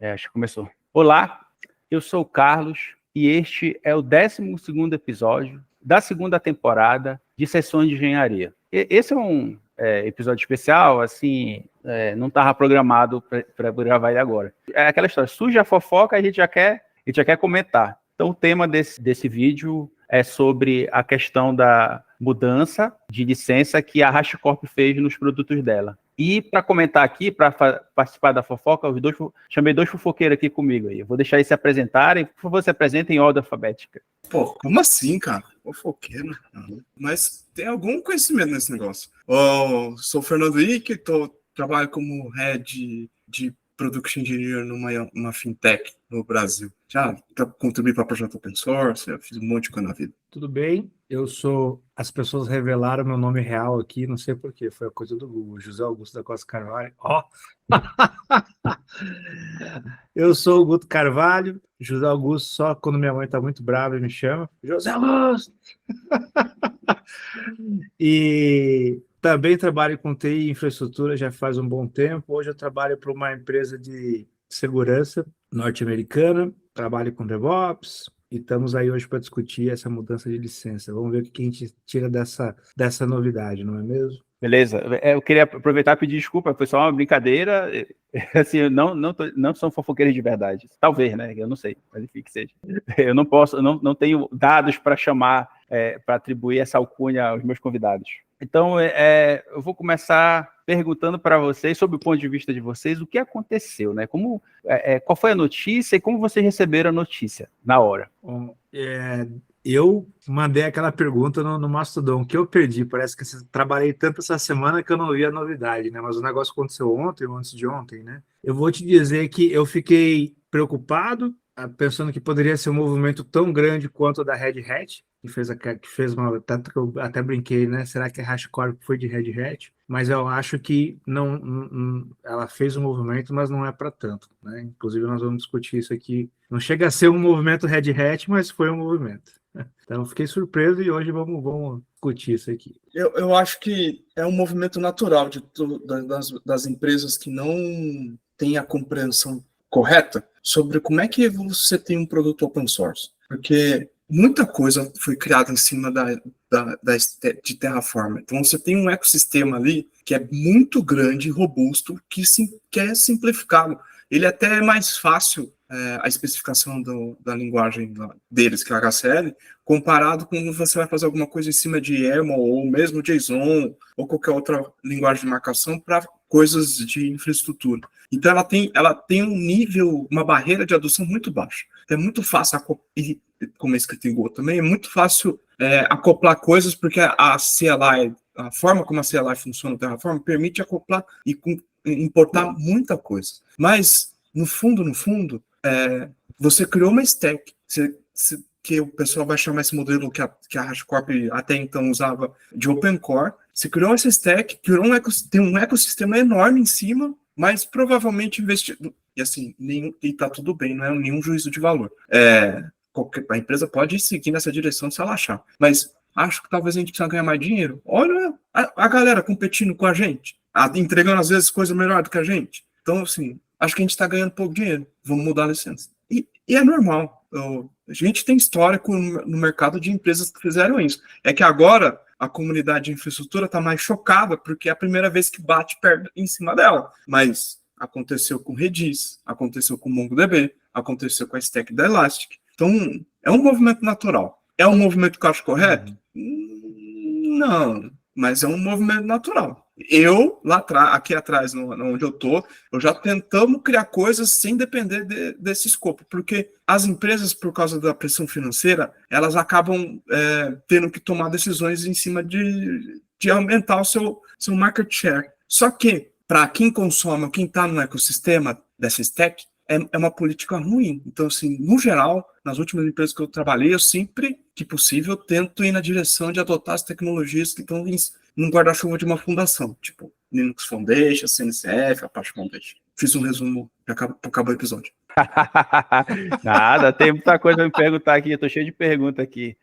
Acho que começou. Olá, eu sou o Carlos e este é o 12º episódio da segunda temporada de Sessões de Engenharia. Esse é um episódio especial, assim, não estava programado para gravar ele agora. É aquela história, surge a fofoca, a gente já quer comentar. Então o tema desse vídeo é sobre a questão da mudança de licença que a HashiCorp fez nos produtos dela. E para comentar aqui, para participar da fofoca, chamei 2 fofoqueiros aqui comigo aí. Eu vou deixar eles se apresentarem. Por favor, se apresentem em ordem alfabética. Pô, como assim, cara? Fofoqueiro? Mas tem algum conhecimento nesse negócio. Sou o Fernando Ike, trabalho como Head de Production Engineer numa fintech no Brasil. Já contribuí para projeto open source, eu fiz um monte de coisa na vida. Tudo bem? As pessoas revelaram meu nome real aqui, não sei porquê, foi a coisa do Google, José Augusto da Costa Carvalho. Eu sou o Guto Carvalho, José Augusto, só quando minha mãe está muito brava e me chama, José Augusto! E também trabalho com TI e infraestrutura já faz um bom tempo. Hoje eu trabalho para uma empresa de segurança norte-americana, trabalho com DevOps, e estamos aí hoje para discutir essa mudança de licença. Vamos ver o que a gente tira dessa novidade, não é mesmo? Beleza. Eu queria aproveitar e pedir desculpa, foi só uma brincadeira. Assim, não são fofoqueiros de verdade. Talvez, né? Eu não sei, mas enfim que seja. Eu não posso, não tenho dados para chamar, para atribuir essa alcunha aos meus convidados. Então, eu vou começar perguntando para vocês, sob o ponto de vista de vocês, o que aconteceu, né? Qual foi a notícia e como vocês receberam a notícia na hora? Bom, eu mandei aquela pergunta no Mastodon, que eu perdi. Parece que eu trabalhei tanto essa semana que eu não vi a novidade, né? Mas o negócio aconteceu ontem ou antes de ontem, né? Eu vou te dizer que eu fiquei preocupado, pensando que poderia ser um movimento tão grande quanto o da Red Hat, que fez uma... Tanto que eu até brinquei, né? Será que a HashiCorp foi de Red Hat? Mas eu acho que ela fez um movimento, mas não é para tanto, né? Inclusive, nós vamos discutir isso aqui. Não chega a ser um movimento Red Hat, mas foi um movimento. Então, fiquei surpreso e hoje vamos discutir isso aqui. Eu acho que é um movimento natural das empresas que não têm a compreensão correta sobre como é que você tem um produto open source. Porque muita coisa foi criada em cima de Terraform. Então, você tem um ecossistema ali que é muito grande e robusto, que é simplificado. Ele até é mais fácil, a especificação da linguagem deles, que é o HCL, comparado com você vai fazer alguma coisa em cima de YAML, ou mesmo JSON, ou qualquer outra linguagem de marcação para coisas de infraestrutura. Então, ela tem um nível, uma barreira de adoção muito baixa. É muito fácil, como é escrito em Go também, é muito fácil acoplar coisas, porque a CLI, a forma como a CLI funciona no Terraform, permite acoplar e importar muita coisa. Mas, no fundo, você criou uma stack, que o pessoal vai chamar esse modelo que a HashiCorp até então usava de Open Core. Você criou essa stack, tem um ecossistema enorme em cima, mas provavelmente investido. E assim, e tá tudo bem, não é nenhum juízo de valor. A empresa pode seguir nessa direção se ela achar. Mas acho que talvez a gente precisa ganhar mais dinheiro. Olha a galera competindo com a gente, entregando às vezes coisa melhor do que a gente. Então, assim, acho que a gente está ganhando pouco dinheiro. Vamos mudar a licença. E é normal. A gente tem histórico no mercado de empresas que fizeram isso. É que agora a comunidade de infraestrutura está mais chocada porque é a primeira vez que bate perto em cima dela. Mas aconteceu com Redis, aconteceu com MongoDB, aconteceu com a stack da Elastic. Então, é um movimento natural. É um movimento que eu acho correto? Não, mas é um movimento natural. Eu, aqui atrás, onde eu estou, eu já tentamos criar coisas sem depender desse escopo, porque as empresas, por causa da pressão financeira, elas acabam tendo que tomar decisões em cima de aumentar o seu market share. Só que, para quem consome, quem está no ecossistema dessa stack, é uma política ruim. Então, assim, no geral, nas últimas empresas que eu trabalhei, eu sempre, que possível, tento ir na direção de adotar as tecnologias que estão num guarda-chuva de uma fundação, tipo Linux Foundation, CNCF, Apache Foundation. Fiz um resumo e acabou o episódio. Nada, tem muita coisa a me perguntar aqui, eu tô cheio de perguntas aqui.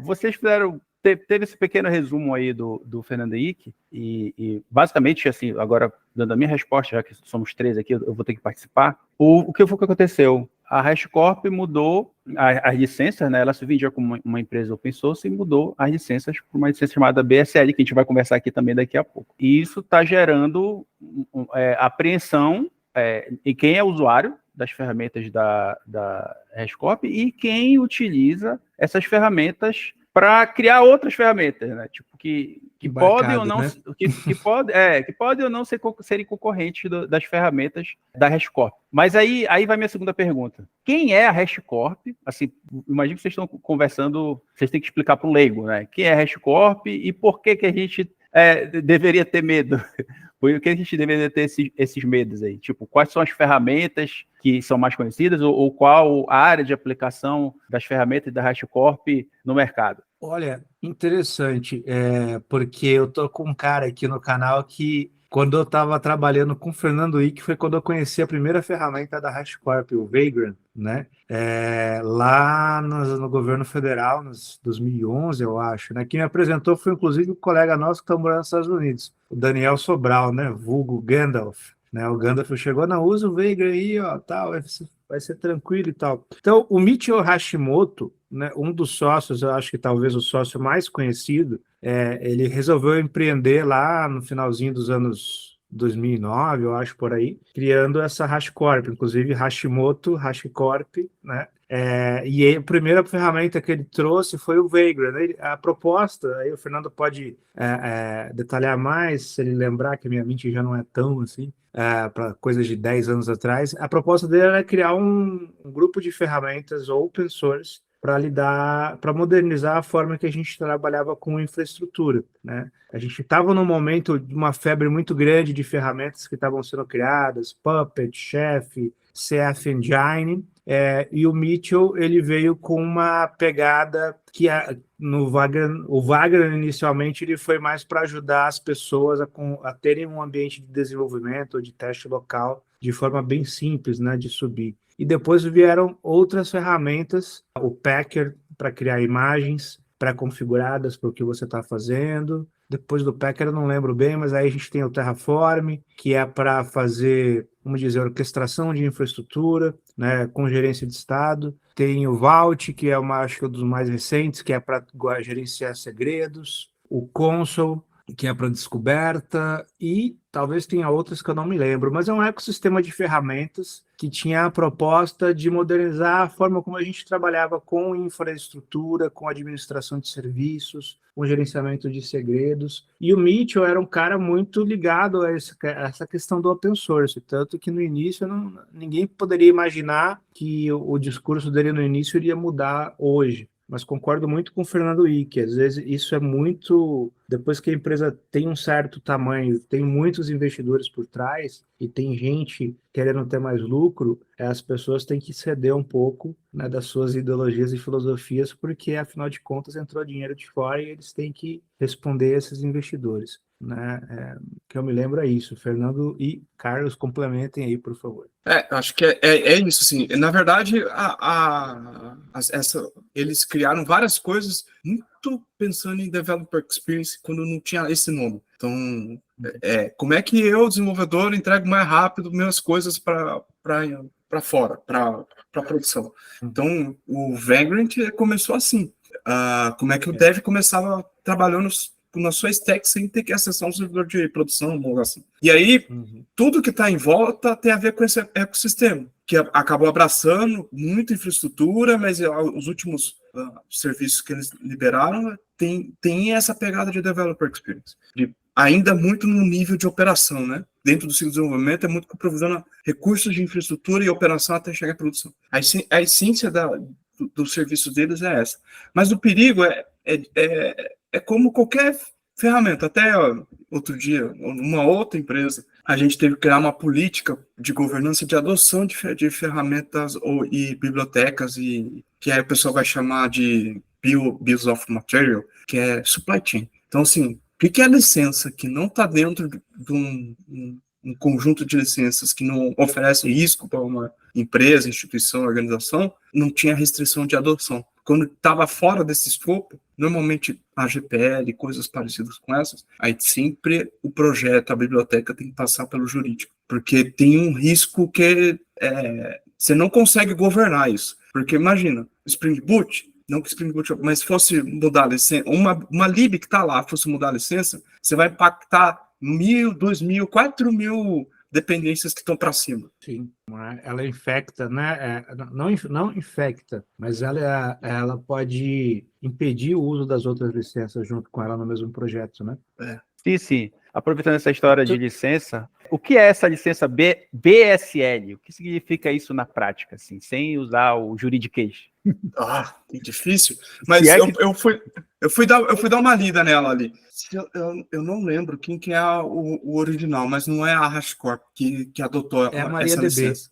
Vocês fizeram teve esse pequeno resumo aí do Fernando Henrique, e basicamente, assim, agora, dando a minha resposta, já que somos 3 aqui, eu vou ter que participar. O que foi que aconteceu? A HashiCorp mudou as licenças, né? Ela se vendia como uma empresa open source e mudou as licenças para uma licença chamada BSL, que a gente vai conversar aqui também daqui a pouco. E isso está gerando apreensão em quem é usuário das ferramentas da HashiCorp e quem utiliza essas ferramentas para criar outras ferramentas, né? Tipo, que podem ou não, né? que podem ou não serem concorrentes das ferramentas da HashiCorp. Mas aí vai minha segunda pergunta. Quem é a HashiCorp? Assim, imagino que vocês estão conversando, vocês têm que explicar para o leigo, né? Quem é a HashiCorp e por que a gente deveria ter medo? Por que a gente deveria ter esses medos aí? Tipo, quais são as ferramentas que são mais conhecidas ou qual a área de aplicação das ferramentas da HashiCorp no mercado? Olha, interessante, porque eu tô com um cara aqui no canal que, quando eu estava trabalhando com o Fernando Henrique, foi quando eu conheci a primeira ferramenta da HashiCorp, o Vagrant, né? Lá no governo federal, em 2011, eu acho, né? Quem me apresentou foi, inclusive, um colega nosso que está morando nos Estados Unidos, o Daniel Sobral, né? Vulgo Gandalf. Né, o Gandalf chegou, não, usa o Vagrant aí, ó, tal, vai ser tranquilo e tal. Então, o Michio Hashimoto, né, um dos sócios, eu acho que talvez o sócio mais conhecido, ele resolveu empreender lá no finalzinho dos anos 2009, eu acho, por aí, criando essa HashiCorp, inclusive Hashimoto, HashiCorp, né? E a primeira ferramenta que ele trouxe foi o Vagrant. A proposta, aí o Fernando pode detalhar mais, se ele lembrar que a minha mente já não é tão assim, para coisas de 10 anos atrás. A proposta dele era criar um grupo de ferramentas open source para modernizar a forma que a gente trabalhava com infraestrutura, né? A gente estava num momento de uma febre muito grande de ferramentas que estavam sendo criadas, Puppet, Chef, CF Engine, e o Mitchell ele veio com uma pegada que o Vagrant inicialmente ele foi mais para ajudar as pessoas a terem um ambiente de desenvolvimento ou de teste local de forma bem simples, né, de subir. E depois vieram outras ferramentas, o Packer para criar imagens pré-configuradas para o que você está fazendo. Depois do Packer eu não lembro bem, mas aí a gente tem o Terraform, que é para fazer, vamos dizer, orquestração de infraestrutura, né, com gerência de estado. Tem o Vault, que acho que é um dos mais recentes, que é para gerenciar segredos. O Console, que é para descoberta, e talvez tenha outras que eu não me lembro, mas é um ecossistema de ferramentas que tinha a proposta de modernizar a forma como a gente trabalhava com infraestrutura, com administração de serviços, com gerenciamento de segredos. E o Mitchell era um cara muito ligado a essa questão do open source, tanto que no início ninguém poderia imaginar que o discurso dele no início iria mudar hoje. Mas concordo muito com o Fernando Henrique, às vezes isso é muito... Depois que a empresa tem um certo tamanho, tem muitos investidores por trás e tem gente querendo ter mais lucro, as pessoas têm que ceder um pouco, né, das suas ideologias e filosofias, porque, afinal de contas, entrou dinheiro de fora e eles têm que responder a esses investidores. Né? Que eu me lembro é isso. Fernando e Carlos, complementem aí, por favor. Acho que é isso, assim. Na verdade, eles criaram várias coisas muito pensando em developer experience quando não tinha esse nome. Então, como é que eu, desenvolvedor, entrego mais rápido minhas coisas para fora, para produção. Então, o Vagrant começou assim. Como é que o dev começava trabalhando na sua stack sem ter que acessar um servidor de produção, homologação. E aí, tudo que está em volta tem a ver com esse ecossistema, que acabou abraçando muita infraestrutura, mas os últimos serviços que eles liberaram tem essa pegada de developer experience, ainda muito no nível de operação, né? Dentro do ciclo de desenvolvimento é muito que provisiona recursos de infraestrutura e operação até chegar à produção. A essência do serviço deles é essa. Mas o perigo é como qualquer ferramenta. Até outro dia, numa outra empresa, a gente teve que criar uma política de governança de adoção de ferramentas e bibliotecas, que aí o pessoal vai chamar de Bills of Material, que é supply chain. Então, assim, o que é licença que não está dentro de um conjunto de licenças que não oferece risco para uma empresa, instituição, organização, não tinha restrição de adoção. quando estava fora desse escopo, normalmente a GPL, coisas parecidas com essas, aí sempre o projeto, a biblioteca tem que passar pelo jurídico, porque tem um risco que você não consegue governar isso. Porque imagina, Spring Boot, não que Spring Boot, mas fosse mudar a licença, uma lib que está lá, fosse mudar a licença, você vai impactar 1.000, 2.000, 4.000 dependências que estão para cima. Sim, ela infecta, né? Não infecta, mas ela pode impedir o uso das outras licenças junto com ela no mesmo projeto, né? Sim. Aproveitando essa história de licença, o que é essa licença BSL? O que significa isso na prática, assim, sem usar o juridiquês? Que difícil. Mas eu fui dar uma lida nela ali. Eu não lembro quem que é o original, mas não é a HashiCorp que adotou a essa MariaDB. licença.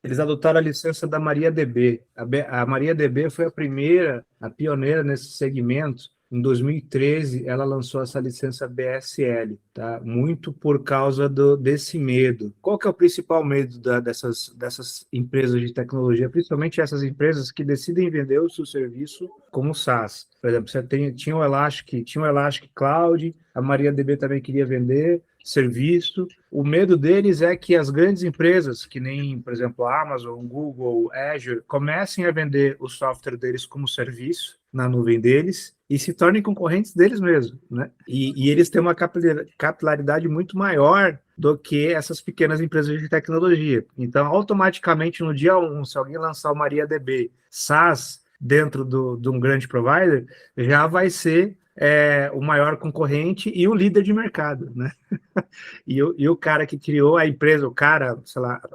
Eles adotaram a licença da MariaDB. A MariaDB foi a pioneira nesse segmento. Em 2013, ela lançou essa licença BSL, tá? Muito por causa desse medo. Qual que é o principal medo dessas empresas de tecnologia? Principalmente essas empresas que decidem vender o seu serviço como SaaS. Por exemplo, tinha o Elastic Cloud, a MariaDB também queria vender serviço. O medo deles é que as grandes empresas, que nem, por exemplo, a Amazon, Google, Azure, comecem a vender o software deles como serviço na nuvem deles e se tornem concorrentes deles mesmos, né? E eles têm uma capilaridade muito maior do que essas pequenas empresas de tecnologia. Então, automaticamente, no dia 1, se alguém lançar o MariaDB SaaS dentro de um grande provider, já vai ser o maior concorrente e o líder de mercado, né? E o cara que criou a empresa,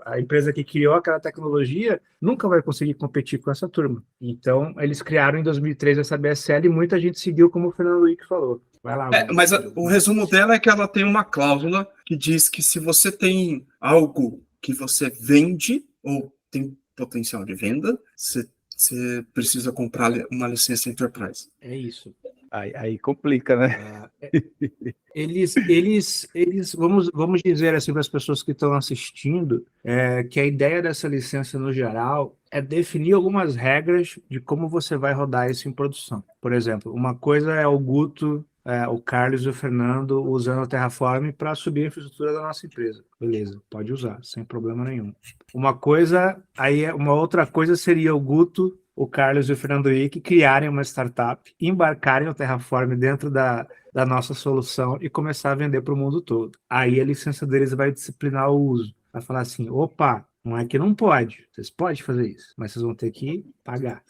a empresa que criou aquela tecnologia nunca vai conseguir competir com essa turma. Então, eles criaram em 2003 essa BSL e muita gente seguiu, como o Fernando Henrique falou. Vai lá. Mas o resumo dela é que ela tem uma cláusula que diz que se você tem algo que você vende ou tem potencial de venda, você precisa comprar uma licença Enterprise. É isso. Aí complica, né? Vamos dizer assim para as pessoas que estão assistindo, que a ideia dessa licença no geral é definir algumas regras de como você vai rodar isso em produção. Por exemplo, uma coisa é o Guto, o Carlos e o Fernando usando o Terraform para subir a infraestrutura da nossa empresa. Beleza, pode usar, sem problema nenhum. Uma outra coisa seria o Guto, o Carlos e o Fernando Henrique criarem uma startup, embarcarem o Terraform dentro da nossa solução e começar a vender para o mundo todo. Aí a licença deles vai disciplinar o uso. Vai falar assim, opa, não é que não pode, vocês podem fazer isso, mas vocês vão ter que pagar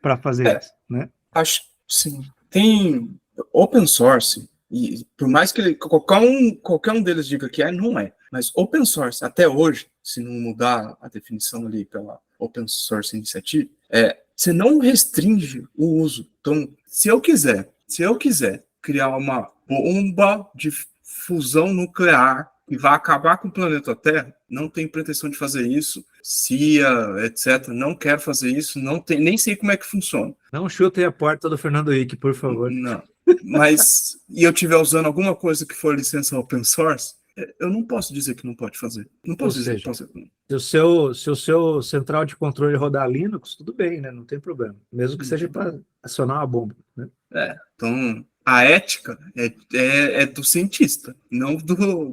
para fazer isso, né? Acho, sim. Tem open source, e por mais que qualquer um deles diga que não é, mas open source, até hoje, se não mudar a definição ali pela Open Source Initiative, você não restringe o uso. Então, se eu quiser criar uma bomba de fusão nuclear que vai acabar com o planeta Terra, não tenho pretensão de fazer isso, CIA, etc., não quero fazer isso, nem sei como é que funciona. Não chutem a porta do Fernando Henrique, por favor. Não. Mas, e eu estiver usando alguma coisa que for licença open source, eu não posso dizer que não pode fazer. Não posso dizer que pode. Se o seu central de controle rodar Linux, tudo bem, né? Não tem problema. Mesmo que seja para acionar uma bomba. Né? Então, a ética é do cientista, não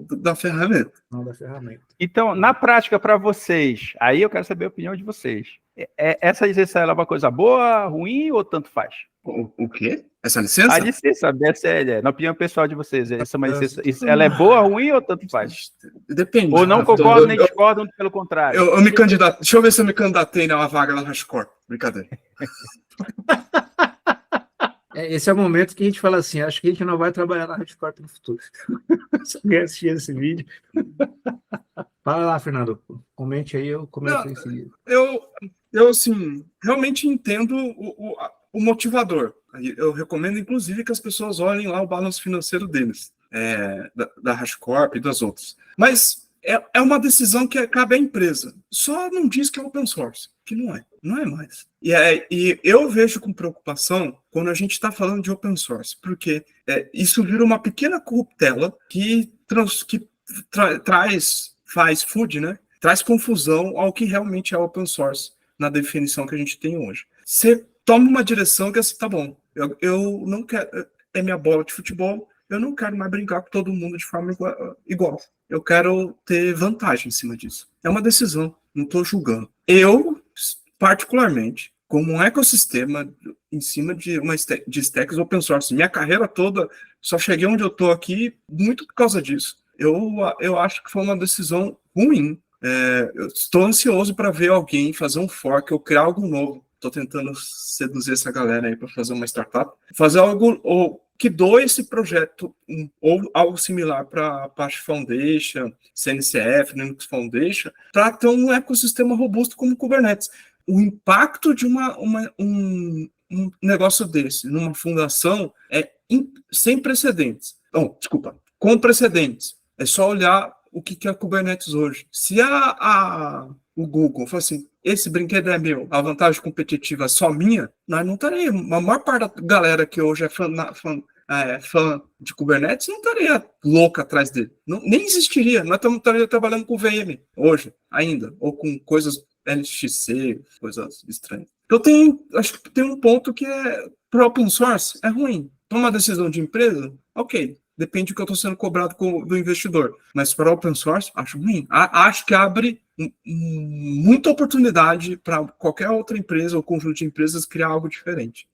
da ferramenta. Não da ferramenta. Então, na prática, para vocês, aí eu quero saber a opinião de vocês. Essa licença ela é uma coisa boa, ruim ou tanto faz? O quê? Essa licença? A licença, BSL, na opinião pessoal de vocês, ela é boa, ruim ou tanto faz? Depende. Ou não concordam nem discordam, pelo contrário? Eu me candidato. Deixa eu ver se eu me candidatei na vaga da HashiCorp. Brincadeira. Esse é o momento que a gente fala assim, acho que a gente não vai trabalhar na HashiCorp no futuro. Se alguém assistir esse vídeo. Fala lá, Fernando. Comente aí, eu comento em seguida. Eu, assim, realmente entendo o motivador. Eu recomendo, inclusive, que as pessoas olhem lá o balanço financeiro deles, da HashiCorp e das outras. Mas é uma decisão que cabe à empresa. Só não diz que é open source, que não é mais. E eu vejo com preocupação quando a gente está falando de open source, porque isso vira uma pequena corruptela que faz food, né? Traz confusão ao que realmente é open source na definição que a gente tem hoje. Você toma uma direção que é assim, tá bom, eu não quero, é minha bola de futebol, eu não quero mais brincar com todo mundo de forma igual. Eu quero ter vantagem em cima disso. É uma decisão, não estou julgando. Eu, particularmente, como um ecossistema em cima de stacks open source, minha carreira toda, só cheguei onde eu estou aqui muito por causa disso. Eu acho que foi uma decisão ruim. Eu estou ansioso para ver alguém fazer um fork ou criar algo novo. Estou tentando seduzir essa galera aí para fazer uma startup. Fazer algo ou que doe esse projeto ou algo similar para Apache Foundation, CNCF, Linux Foundation, para ter um ecossistema robusto como o Kubernetes. O impacto de um negócio desse numa fundação é sem precedentes. Não, desculpa, com precedentes. É só olhar o que é Kubernetes hoje. Se o Google fala assim, esse brinquedo é meu, a vantagem competitiva é só minha, nós não estaríamos. A maior parte da galera que hoje é fã de Kubernetes não estaria louca atrás dele. Não, nem existiria. Nós estaríamos trabalhando com VM hoje, ainda, ou com coisas LXC, coisas estranhas. Acho que tem um ponto que para open source é ruim. Para uma decisão de empresa, ok. Depende do que eu estou sendo cobrado do investidor. Mas para open source, acho ruim. Acho que abre muita oportunidade para qualquer outra empresa ou conjunto de empresas criar algo diferente.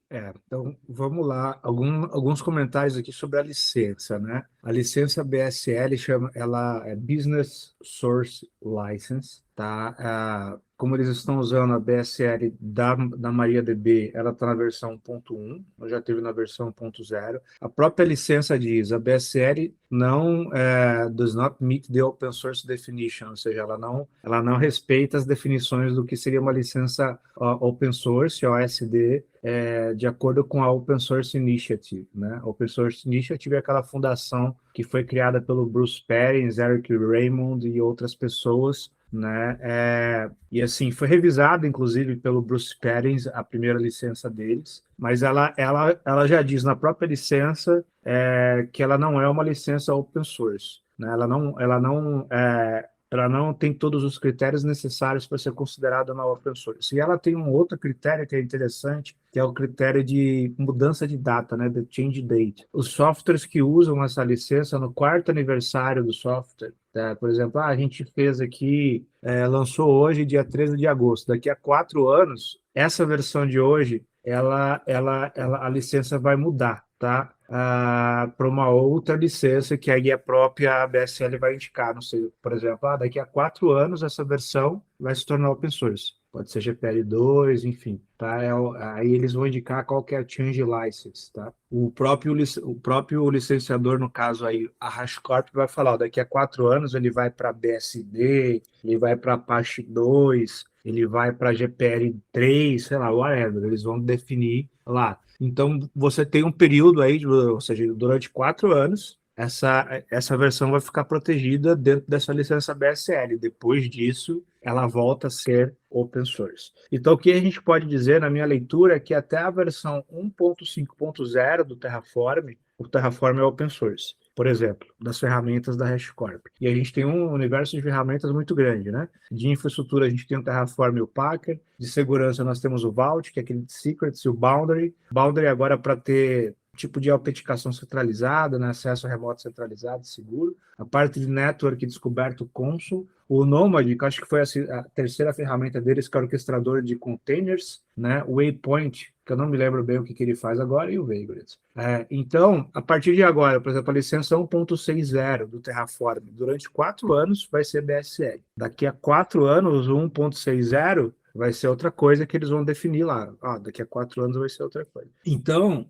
Então vamos lá, alguns comentários aqui sobre a licença, né? A licença BSL ela é Business Source License, tá? Como eles estão usando a BSL da MariaDB, ela está na versão 1.1, já teve na versão 1.0. A própria licença diz, a BSL não does not meet the open source definition, ou seja, ela não respeita as definições do que seria uma licença open source, OSD, de acordo com a Open Source Initiative, né? A Open Source Initiative é aquela fundação que foi criada pelo Bruce Perens, Eric Raymond e outras pessoas, né? E assim, foi revisada, inclusive, pelo Bruce Perens, a primeira licença deles, mas ela já diz na própria licença que ela não é uma licença open source, né? Ela não tem todos os critérios necessários para ser considerada uma open source. E ela tem um outro critério que é interessante, que é o critério de mudança de data, né, the change date. Os softwares que usam essa licença no 4º aniversário do software, tá? Por exemplo, a gente fez aqui, lançou hoje, dia 13 de agosto. Daqui a 4 anos, essa versão de hoje, a licença vai mudar, tá? Para uma outra licença que aí a própria BSL vai indicar, não sei, por exemplo, daqui a 4 anos essa versão vai se tornar open source, pode ser GPL2, enfim, tá? Aí eles vão indicar qual que é a change license, tá? O próprio licenciador, no caso aí, a HashiCorp vai falar, daqui a 4 anos ele vai para BSD, ele vai para Apache 2, ele vai para GPL3, sei lá, whatever, eles vão definir lá. Então, você tem um período aí, ou seja, durante 4 anos, essa versão vai ficar protegida dentro dessa licença BSL. Depois disso, ela volta a ser open source. Então, o que a gente pode dizer, na minha leitura, é que até a versão 1.5.0 do Terraform, o Terraform é open source, por exemplo, das ferramentas da HashiCorp. E a gente tem um universo de ferramentas muito grande, né? De infraestrutura, a gente tem o Terraform e o Packer. De segurança, nós temos o Vault, que é aquele de secrets, e o Boundary. Boundary agora para ter tipo de autenticação centralizada, né? Acesso remoto centralizado, seguro. A parte de network descoberto, o Consul. O Nomad, que acho que foi a terceira ferramenta deles, que é o orquestrador de containers, né? O Waypoint, que eu não me lembro bem o que ele faz agora, e o Vagrant. Então, a partir de agora, por exemplo, a licença 1.60 do Terraform, durante 4 anos vai ser BSL. Daqui a 4 anos, o 1.60 vai ser outra coisa que eles vão definir lá. Daqui a 4 anos vai ser outra coisa. Então,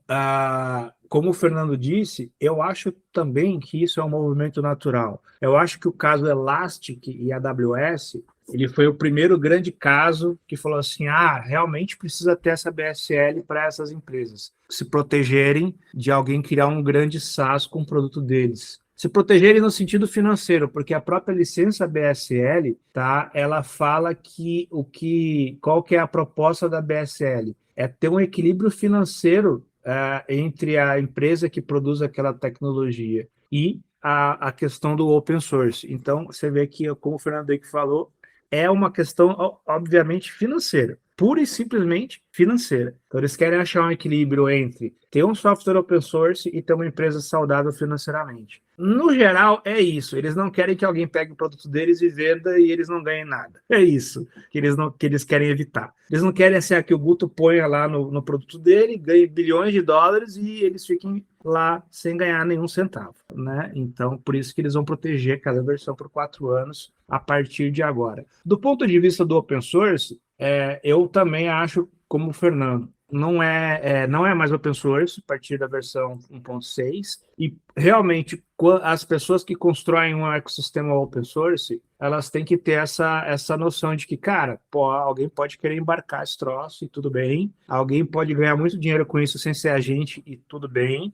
como o Fernando disse, eu acho também que isso é um movimento natural. Eu acho que o caso Elastic e AWS, ele foi o primeiro grande caso que falou assim, realmente precisa ter essa BSL para essas empresas se protegerem de alguém criar um grande SaaS com o produto deles. Se protegerem no sentido financeiro, porque a própria licença BSL, tá, ela fala qual que é a proposta da BSL? É ter um equilíbrio financeiro entre a empresa que produz aquela tecnologia e a questão do open source. Então, você vê que, como o Fernando Henrique falou, é uma questão, obviamente, financeira. pura e simplesmente financeira. Então, eles querem achar um equilíbrio entre ter um software open source e ter uma empresa saudável financeiramente. No geral, é isso. Eles não querem que alguém pegue o produto deles e venda e eles não ganhem nada. É isso que eles querem evitar. Eles não querem assim, que o Guto ponha lá no produto dele, ganhe bilhões de dólares e eles fiquem lá sem ganhar nenhum centavo, né? Então, por isso que eles vão proteger cada versão por 4 anos a partir de agora. Do ponto de vista do open source, eu também acho, como o Fernando, não é mais open source a partir da versão 1.6 e realmente as pessoas que constroem um ecossistema open source, elas têm que ter essa noção de que, cara, alguém pode querer embarcar esse troço e tudo bem, alguém pode ganhar muito dinheiro com isso sem ser a gente e tudo bem,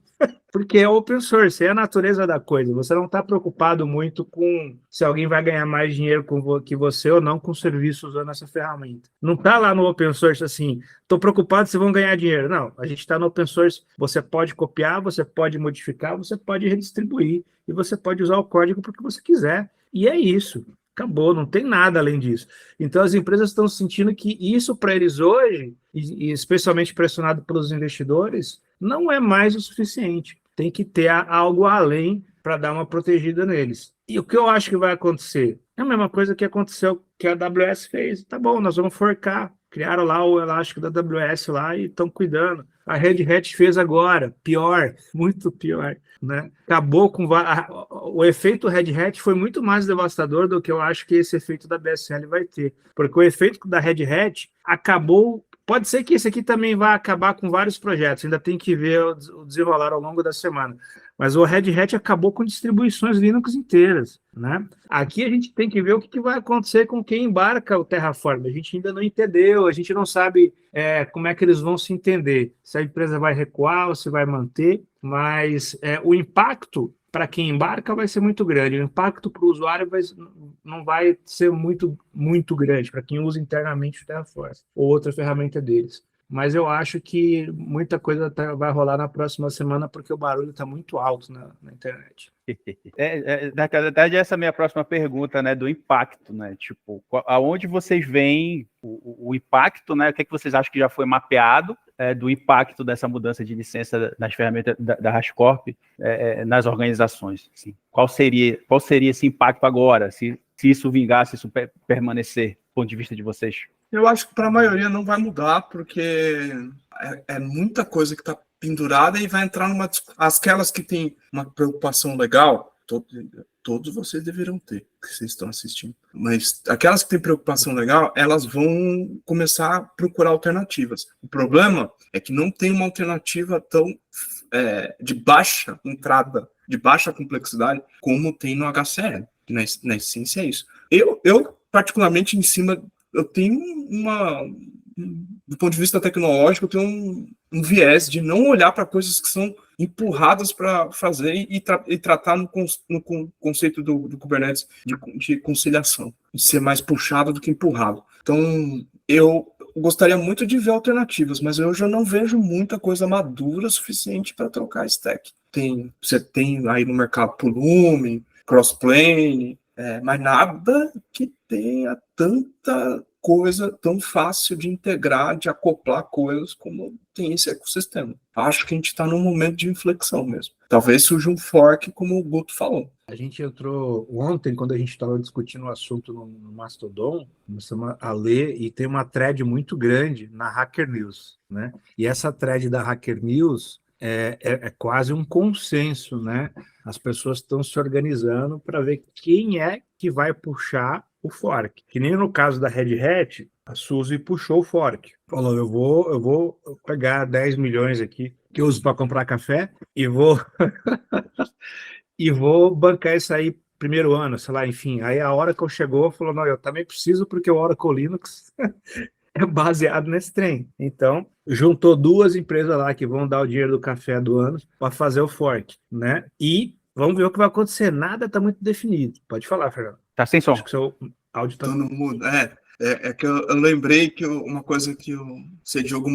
porque é open source, é a natureza da coisa. Você não está preocupado muito com se alguém vai ganhar mais dinheiro que você ou não com o serviço usando essa ferramenta. Não está lá no open source assim, estou preocupado se vão ganhar dinheiro. Não, a gente está no open source, você pode copiar, você pode modificar, você pode redistribuir e você pode usar o código para o que você quiser. E é isso. Acabou, não tem nada além disso. Então, as empresas estão sentindo que isso para eles hoje, e especialmente pressionado pelos investidores, não é mais o suficiente. Tem que ter algo além para dar uma protegida neles. E o que eu acho que vai acontecer? É a mesma coisa que aconteceu, que a AWS fez. Tá bom, nós vamos forcar. Criaram lá o elástico da AWS lá e estão cuidando. A Red Hat fez agora. Pior, muito pior. Né? Acabou com... O efeito Red Hat foi muito mais devastador do que eu acho que esse efeito da BSL vai ter. Porque o efeito da Red Hat acabou... Pode ser que esse aqui também vá acabar com vários projetos, ainda tem que ver o desenrolar ao longo da semana. Mas o Red Hat acabou com distribuições Linux inteiras, né? Aqui a gente tem que ver o que vai acontecer com quem embarca o Terraform. A gente ainda não entendeu, a gente não sabe como é que eles vão se entender. Se a empresa vai recuar ou se vai manter, mas o impacto para quem embarca vai ser muito grande. O impacto para o usuário não vai ser muito, muito grande para quem usa internamente o Terraform ou outra ferramenta deles. Mas eu acho que muita coisa vai rolar na próxima semana porque o barulho está muito alto na internet. Na verdade, essa é a minha próxima pergunta, né, do impacto, né? Tipo, aonde vocês veem o impacto, né? O que é que vocês acham que já foi mapeado do impacto dessa mudança de licença nas ferramentas da HashiCorp nas organizações? Assim, qual seria esse impacto agora, se isso vingar, se isso permanecer, do ponto de vista de vocês? Eu acho que para a maioria não vai mudar, porque é muita coisa que está pendurada e vai entrar aquelas que têm uma preocupação legal, todos vocês deveriam ter, que vocês estão assistindo. Mas aquelas que têm preocupação legal, elas vão começar a procurar alternativas. O problema é que não tem uma alternativa tão de baixa entrada, de baixa complexidade, como tem no HCL. Na essência é isso. Eu particularmente, eu tenho do ponto de vista tecnológico, eu tenho um viés de não olhar para coisas que são empurradas para fazer e tratar no conceito do Kubernetes de conciliação, de ser mais puxado do que empurrado. Então, eu gostaria muito de ver alternativas, mas eu já não vejo muita coisa madura suficiente para trocar stack. Você tem aí no mercado Pulume, Crossplane, mas nada que tenha tanta coisa tão fácil de integrar, de acoplar coisas como tem esse ecossistema. Acho que a gente está num momento de inflexão mesmo. Talvez surja um fork, como o Guto falou. A gente entrou ontem, quando a gente estava discutindo o assunto no Mastodon, começamos a ler, e tem uma thread muito grande na Hacker News, né? E essa thread da Hacker News é quase um consenso, né? As pessoas estão se organizando para ver quem é que vai puxar o fork. Que nem no caso da Red Hat, a Suzy puxou o fork. Falou, eu vou pegar 10 milhões aqui, que eu uso para comprar café, e vou bancar isso aí primeiro ano, sei lá, enfim. Aí a Oracle chegou e falou, não, eu também preciso porque o Oracle Linux é baseado nesse trem. Então, juntou 2 empresas lá que vão dar o dinheiro do café do ano para fazer o fork, né? E vamos ver o que vai acontecer. Nada está muito definido. Pode falar, Fernando. Tá sem som. Acho que o seu áudio está no mudo. É que eu lembrei que uma coisa que o C. Diogo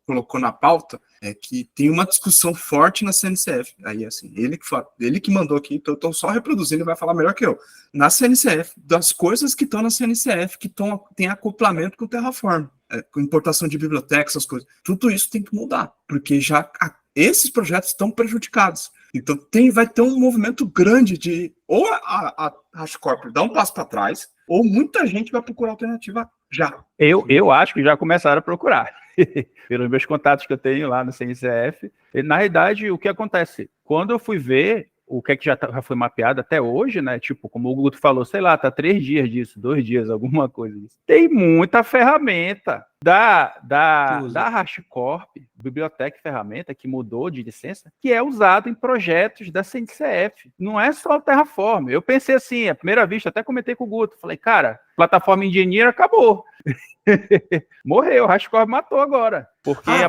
colocou na pauta é que tem uma discussão forte na CNCF. Aí, assim, ele que mandou aqui, então eu estou só reproduzindo, ele vai falar melhor que eu. Na CNCF, das coisas que estão na CNCF, que tem acoplamento com o Terraform. com importação de bibliotecas, essas coisas. Tudo isso tem que mudar, porque já esses projetos estão prejudicados. Então vai ter um movimento grande de ou a HashiCorp dar um passo para trás, ou muita gente vai procurar alternativa já. Eu acho que já começaram a procurar. Pelos meus contatos que eu tenho lá no CNCF. Na realidade, o que acontece? Quando eu fui ver o que é que já foi mapeado até hoje, né? Tipo, como o Guto falou, sei lá, tá 3 dias disso, 2 dias, alguma coisa disso. Tem muita ferramenta da HashiCorp, biblioteca e ferramenta, que mudou de licença, que é usado em projetos da CNCF. Não é só o Terraform. Eu pensei assim, à primeira vista, até comentei com o Guto, falei, cara, plataforma Engineer acabou. Morreu, o HashiCorp matou agora. Porque a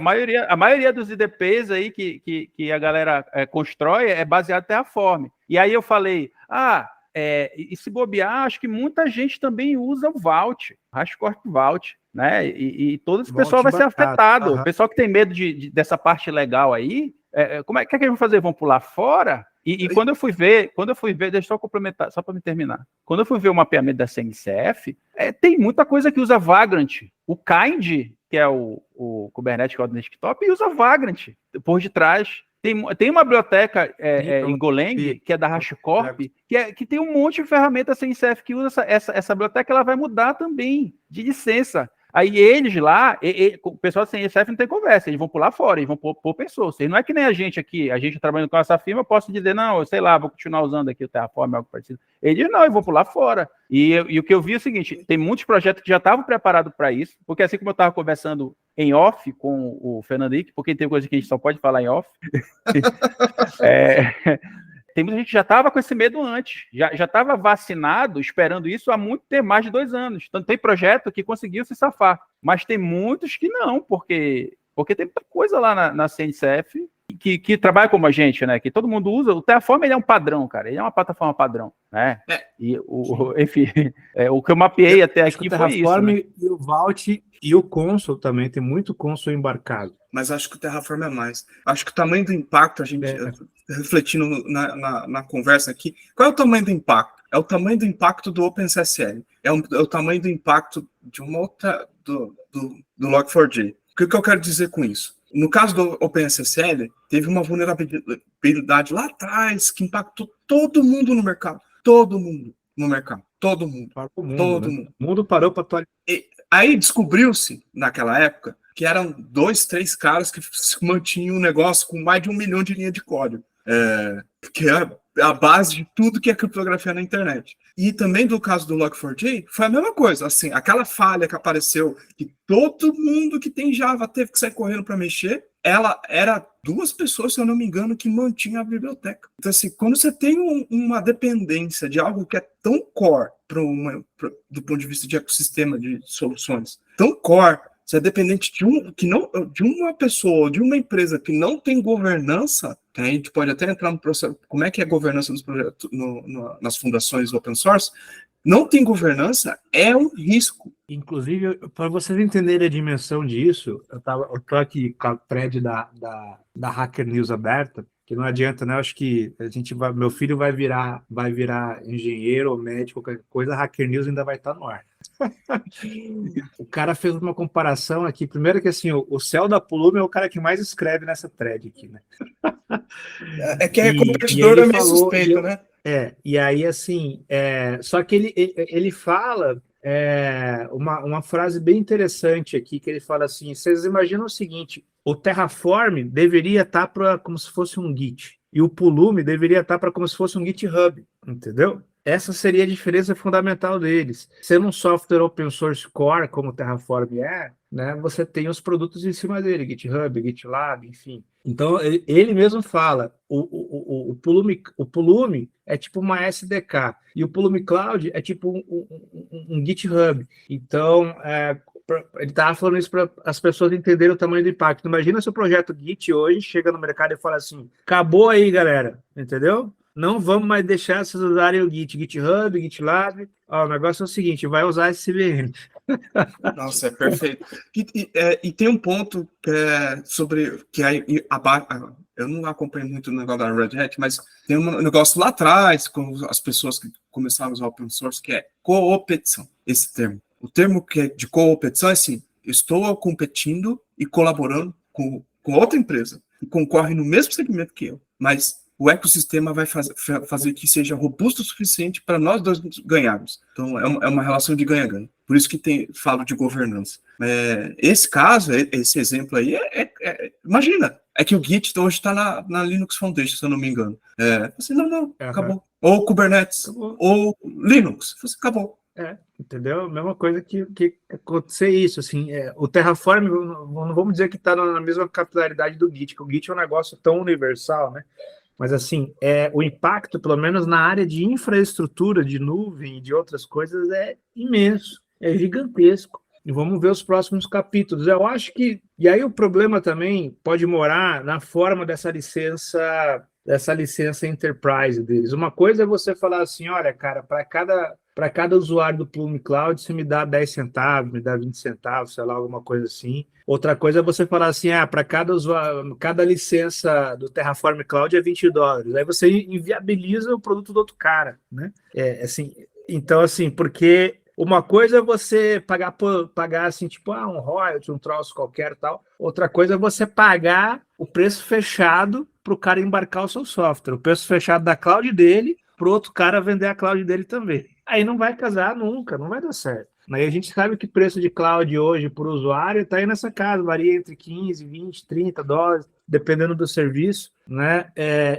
maioria dos IDPs aí que a galera constrói é baseado em Terraform. E aí eu falei, e se bobear, acho que muita gente também usa o Vault, HashiCorp Vault, né? E todo esse pessoal vai ser afetado. O pessoal que tem medo dessa parte legal aí, como é que eles vão fazer? Vão pular fora? E quando eu fui ver, deixa eu só complementar, só para me terminar. Quando eu fui ver o mapeamento da CNCF, tem muita coisa que usa Vagrant. O Kind, que é o Kubernetes que roda no desktop, e usa Vagrant por detrás. Tem uma biblioteca em Golang, que é da HashiCorp, que tem um monte de ferramenta CNCF que usa essa biblioteca, ela vai mudar também de licença. Aí eles lá, o pessoal da CNCF não tem conversa, eles vão pular fora, eles vão pôr open source. Não é que nem a gente aqui, a gente trabalhando com essa firma, eu posso dizer, não, eu sei lá, vou continuar usando aqui o Terraform, algo parecido. Eles não, eles vão pular fora. E o que eu vi é o seguinte, tem muitos projetos que já estavam preparados para isso, porque assim como eu estava conversando em off com o Fernando Henrique, porque tem coisa que a gente só pode falar em off, tem muita gente que já estava com esse medo antes, já estava vacinado, esperando isso há muito tempo, mais de 2 anos. Então tem projeto que conseguiu se safar, mas tem muitos que não, porque tem muita coisa lá na CNCF que trabalha como a gente, né? Que todo mundo usa. O Terraform, ele é um padrão, cara. Ele é uma plataforma padrão, né? E enfim, o que eu mapeei até aqui foi isso. O Terraform, né? E o Vault e o Consul também, tem muito Consul embarcado. Mas acho que o Terraform é mais. Acho que o tamanho do impacto, a gente refletindo na conversa aqui, qual é o tamanho do impacto? É o tamanho do impacto do OpenSSL. É o tamanho do impacto de uma outra, do Log4j. O que eu quero dizer com isso? No caso do OpenSSL, teve uma vulnerabilidade lá atrás que impactou todo mundo no mercado. Todo mundo no mercado. Todo mundo. O mundo parou para atualizar. Aí descobriu-se, naquela época, que eram 2, 3 caras que mantinham o negócio com mais de 1 milhão de linha de código. Que é a base de tudo que é criptografia na internet. E também do caso do Log4j, foi a mesma coisa. Assim, aquela falha que apareceu, que todo mundo que tem Java teve que sair correndo para mexer, ela era 2 pessoas, se eu não me engano, que mantinham a biblioteca. Então, assim, quando você tem uma dependência de algo que é tão core, do ponto de vista de ecossistema de soluções, tão core, você é dependente de uma pessoa, de uma empresa que não tem governança, a gente pode até entrar no processo, como é que é a governança dos projetos nas fundações open source, não tem governança, é um risco. Inclusive, para vocês entenderem a dimensão disso, eu tô aqui com a thread da Hacker News aberta, que não adianta, né? Eu acho que meu filho vai virar engenheiro ou médico, qualquer coisa, a Hacker News ainda vai estar no ar. O cara fez uma comparação aqui. Primeiro que assim, o Céu da Pulume é o cara que mais escreve nessa thread aqui, né? Que é competidor é meio suspeito, né? E aí assim, só que ele fala uma frase bem interessante aqui, que ele fala assim, vocês imaginam o seguinte, o Terraform deveria estar como se fosse um Git, e o Pulume deveria estar para como se fosse um GitHub, entendeu? Essa seria a diferença fundamental deles. Sendo um software open source core, como o Terraform né, você tem os produtos em cima dele, GitHub, GitLab, enfim. Então, ele mesmo fala, o Pulume é tipo uma SDK, e o Pulume Cloud é tipo um GitHub. Então, ele estava falando isso para as pessoas entenderem o tamanho do impacto. Imagina se o projeto Git hoje chega no mercado e fala assim, acabou aí, galera, entendeu? Não vamos mais deixar vocês usarem o GitHub, GitLab. O negócio é o seguinte, vai usar esse CVM. Nossa, é perfeito. E tem um ponto sobre que eu não acompanho muito o negócio da Red Hat, mas tem um negócio lá atrás, com as pessoas que começaram a usar open source, que é coopetição, esse termo. O termo que é de coopetição é assim, estou competindo e colaborando com outra empresa que concorre no mesmo segmento que eu, mas o ecossistema vai fazer que seja robusto o suficiente para nós dois ganharmos. Então, é uma relação de ganha-ganha. Por isso que falo de governança. Esse caso, esse exemplo aí, imagina, é que o Git hoje está na Linux Foundation, se eu não me engano. Assim, não, acabou. Ou Kubernetes, acabou. Ou Linux, acabou. Entendeu? A mesma coisa que acontecer isso, assim, o Terraform, não vamos dizer que está na mesma capilaridade do Git, que o Git é um negócio tão universal, né? Mas, assim, o impacto, pelo menos na área de infraestrutura, de nuvem e de outras coisas, é imenso, é gigantesco. E vamos ver os próximos capítulos. Eu acho que... E aí o problema também pode morar na forma dessa licença Enterprise deles. Uma coisa é você falar assim, olha, cara, para cada usuário do Plume Cloud, você me dá 10 centavos, me dá 20 centavos, sei lá, alguma coisa assim. Outra coisa é você falar assim, para cada licença do Terraform Cloud é $20. Aí você inviabiliza o produto do outro cara, né? Assim, então, assim, porque uma coisa é você pagar assim, tipo, um royalty, um troço qualquer tal. Outra coisa é você pagar o preço fechado para o cara embarcar o seu software. O preço fechado da cloud dele para o outro cara vender a cloud dele também. Aí não vai casar nunca, não vai dar certo. Aí a gente sabe que o preço de cloud hoje por usuário está aí nessa casa, varia entre 15, 20, 30 dólares, dependendo do serviço, né?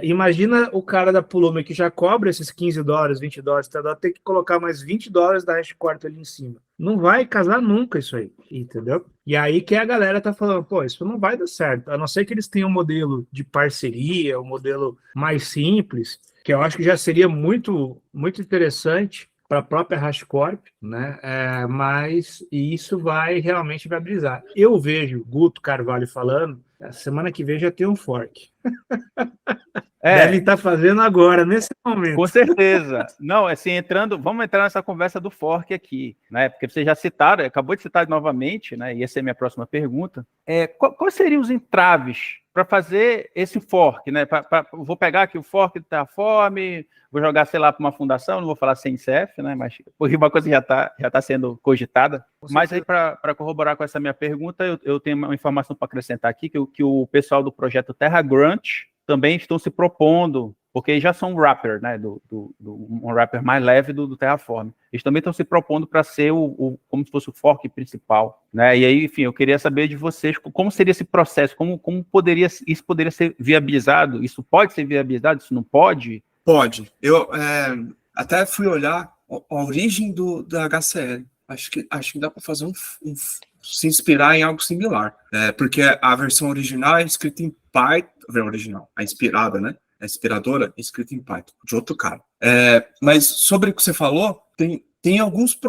Imagina o cara da Pulume que já cobra esses 15 dólares, 20 dólares, ter que colocar mais 20 dólares da HashiCorp ali em cima. Não vai casar nunca isso aí, entendeu? E aí que a galera tá falando, pô, isso não vai dar certo, a não ser que eles tenham um modelo de parceria, um modelo mais simples, que eu acho que já seria muito, muito interessante para a própria HashiCorp, né? Mas isso realmente vai brisar. Eu vejo Guto Carvalho falando, a semana que vem já tem um fork. Deve estar fazendo agora, nesse momento. Com certeza. Não, assim, vamos entrar nessa conversa do fork aqui, né? Porque vocês já citaram, acabou de citar novamente, né? E essa é a minha próxima pergunta. Quais seriam os entraves para fazer esse fork, né? Vou pegar aqui o fork do Terraform, vou jogar, sei lá, para uma fundação, não vou falar CNCF, né? Mas porque uma coisa já está sendo cogitada. Mas aí, para corroborar com essa minha pergunta, eu tenho uma informação para acrescentar aqui, que o pessoal do projeto Terra Grunt também estão se propondo, porque já são um wrapper, né, um wrapper mais leve do Terraform. Eles também estão se propondo para ser como se fosse o fork principal, né? E aí, enfim, eu queria saber de vocês como seria esse processo, como isso poderia ser viabilizado, isso pode ser viabilizado, isso não pode? Pode. Eu até fui olhar a origem da HCL. Acho que dá para fazer se inspirar em algo similar, porque a versão original é escrita em Python, a inspirada, né? A inspiradora é escrita em Python, de outro cara. Mas sobre o que você falou, tem alguns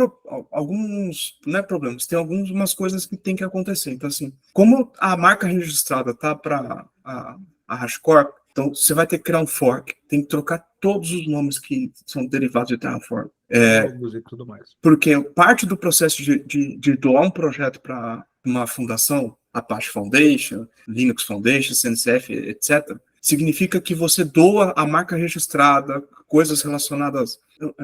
não é problemas, tem algumas coisas que tem que acontecer. Então, assim, como a marca registrada tá para a HashiCorp, então você vai ter que criar um fork, tem que trocar todos os nomes que são derivados de Terraform. E tudo mais. Porque parte do processo de doar um projeto para uma fundação, Apache Foundation, Linux Foundation, CNCF, etc., significa que você doa a marca registrada, coisas relacionadas,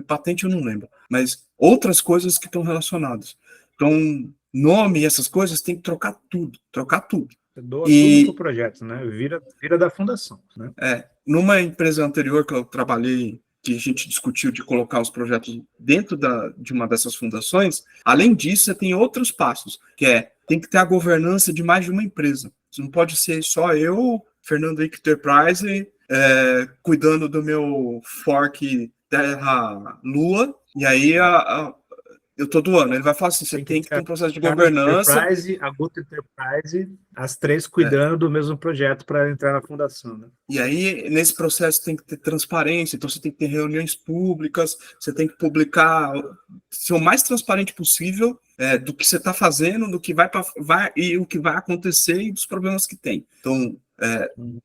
patente eu não lembro, mas outras coisas que estão relacionadas. Então, nome e essas coisas tem que trocar tudo. Você doa tudo pro projeto, né? Vira da fundação, né? Numa empresa anterior que eu trabalhei, que a gente discutiu de colocar os projetos dentro de uma dessas fundações, além disso, você tem outros passos, que tem que ter a governança de mais de uma empresa. Você não pode ser só eu, Fernando Enterprise, cuidando do meu fork Terra Lua, e aí eu tô doando. Ele vai falar assim, você tem que ter um processo de governança. A Guto Enterprise, as três cuidando do mesmo projeto para entrar na fundação, né? E aí, nesse processo, tem que ter transparência, então você tem que ter reuniões públicas, você tem que publicar, ser o mais transparente possível do que você está fazendo, do que vai e o que vai acontecer e dos problemas que tem. Então,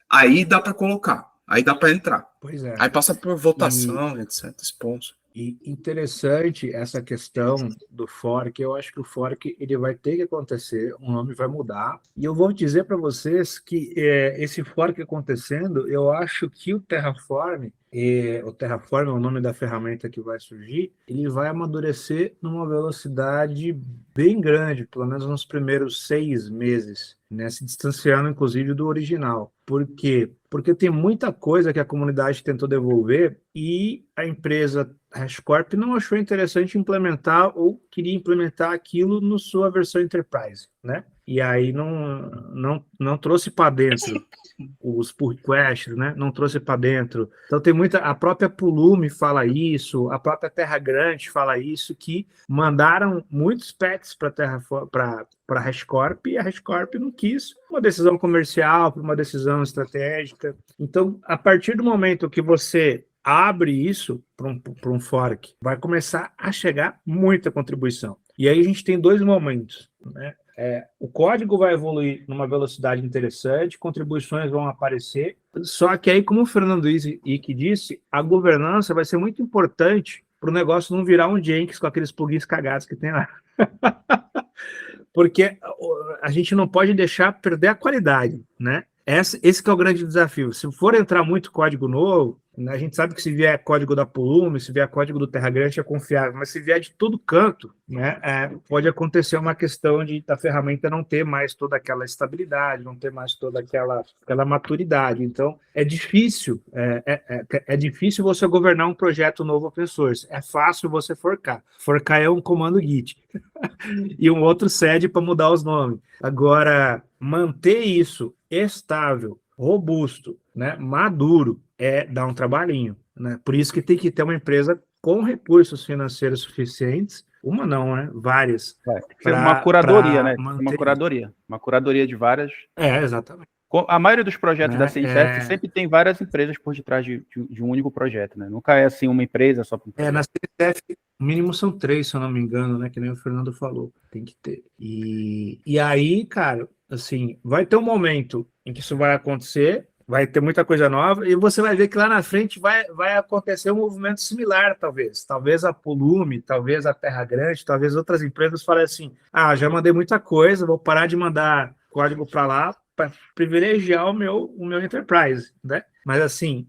aí dá para colocar, aí dá para entrar. Pois é. Aí passa por votação, etc. Sponsor. E interessante essa questão do fork. Eu acho que o fork ele vai ter que acontecer, o nome vai mudar. E eu vou dizer para vocês que esse fork acontecendo, eu acho que o Terraform é o nome da ferramenta que vai surgir, ele vai amadurecer numa velocidade bem grande, pelo menos nos primeiros 6 meses, né, se distanciando inclusive do original. Por quê? Porque tem muita coisa que a comunidade tentou devolver e a empresa HashiCorp não achou interessante implementar ou queria implementar aquilo na sua versão Enterprise, né? E aí não trouxe para dentro os pull requests, né? Não trouxe para dentro. Então tem muita, a própria Pulume fala isso, a própria Terra Grande fala isso, que mandaram muitos pets para HashiCorp e a HashiCorp não quis, uma decisão comercial, uma decisão estratégica. Então, a partir do momento que você abre isso para um fork, vai começar a chegar muita contribuição. E aí a gente tem 2 momentos, né? O código vai evoluir numa velocidade interessante, contribuições vão aparecer, só que aí, como o Fernando Ick disse, a governança vai ser muito importante para o negócio não virar um Jenkins com aqueles plugins cagados que tem lá. Porque a gente não pode deixar perder a qualidade, né? Esse que é o grande desafio. Se for entrar muito código novo, a gente sabe que se vier código da Pulume, se vier código do Terra Grande é confiável, mas se vier de todo canto, né, pode acontecer uma questão da ferramenta não ter mais toda aquela estabilidade, não ter mais toda aquela maturidade. Então, é difícil você governar um projeto novo open source. É fácil você forcar. Forcar é um comando Git. E um outro sede para mudar os nomes. Agora, manter isso estável, robusto, né, maduro, dá um trabalhinho, né? Por isso que tem que ter uma empresa com recursos financeiros suficientes, uma não, né? Várias. Uma curadoria, né? Manter... Uma curadoria de várias. Exatamente. A maioria dos projetos da CNCF sempre tem várias empresas por detrás de um único projeto, né? Nunca é assim uma empresa só para um projeto. Na CNCF, o mínimo são 3, se eu não me engano, né? Que nem o Fernando falou. Tem que ter. E aí, cara, assim, vai ter um momento em que isso vai acontecer, vai ter muita coisa nova, e você vai ver que lá na frente vai acontecer um movimento similar, talvez. Talvez a Pulume, talvez a Terra Grande, talvez outras empresas falem assim, já mandei muita coisa, vou parar de mandar código para lá para privilegiar o meu Enterprise, né? Mas, assim,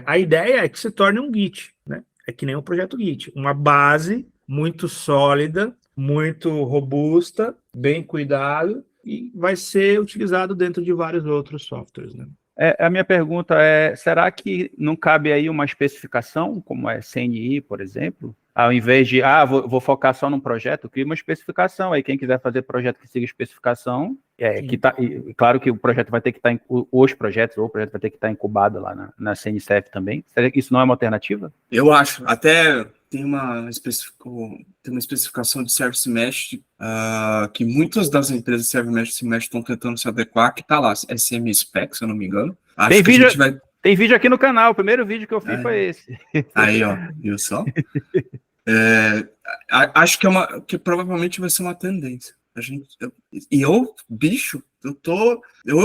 a ideia é que se torne um Git, né? É que nem um projeto Git, uma base muito sólida, muito robusta, bem cuidado, e vai ser utilizado dentro de vários outros softwares, né? A minha pergunta será que não cabe aí uma especificação, como é CNI, por exemplo? Ao invés de, vou focar só num projeto, cria uma especificação. Aí quem quiser fazer projeto que siga especificação, claro que o projeto vai ter que estar, os projetos, ou o projeto vai ter que estar incubado lá na CNCF também. Será que isso não é uma alternativa? Eu acho. Até tem uma especificação de Service Mesh que muitas das empresas de Service Mesh estão tentando se adequar, que está lá, SM Spec, se eu não me engano. Tem vídeo aqui no canal, o primeiro vídeo que eu fiz foi esse. Aí, ó, viu só? Acho que provavelmente vai ser uma tendência. Eu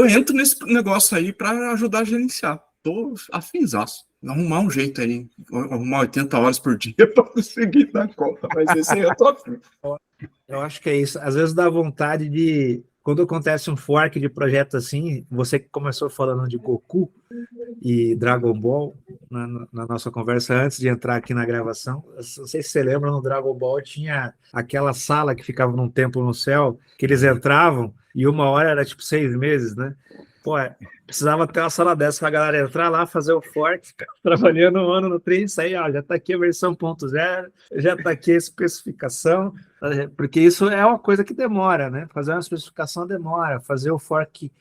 entro nesse negócio aí para ajudar a gerenciar. Tô afinzaço. Arrumar um jeito aí, arrumar 80 horas por dia para conseguir dar conta, mas esse aí eu tô afim. Eu acho que é isso. Às vezes dá vontade de... Quando acontece um fork de projeto assim, você que começou falando de Goku e Dragon Ball na nossa conversa antes de entrar aqui na gravação, não sei se você lembra, no Dragon Ball tinha aquela sala que ficava num templo no céu, que eles entravam e uma hora era tipo 6 meses, né? Pô, precisava ter uma sala dessa pra galera entrar lá, fazer o fork, trabalhando um ano no trem, isso aí, já tá aqui a versão 0.0, já tá aqui a especificação, porque isso é uma coisa que demora, né? Fazer uma especificação demora, fazer o fork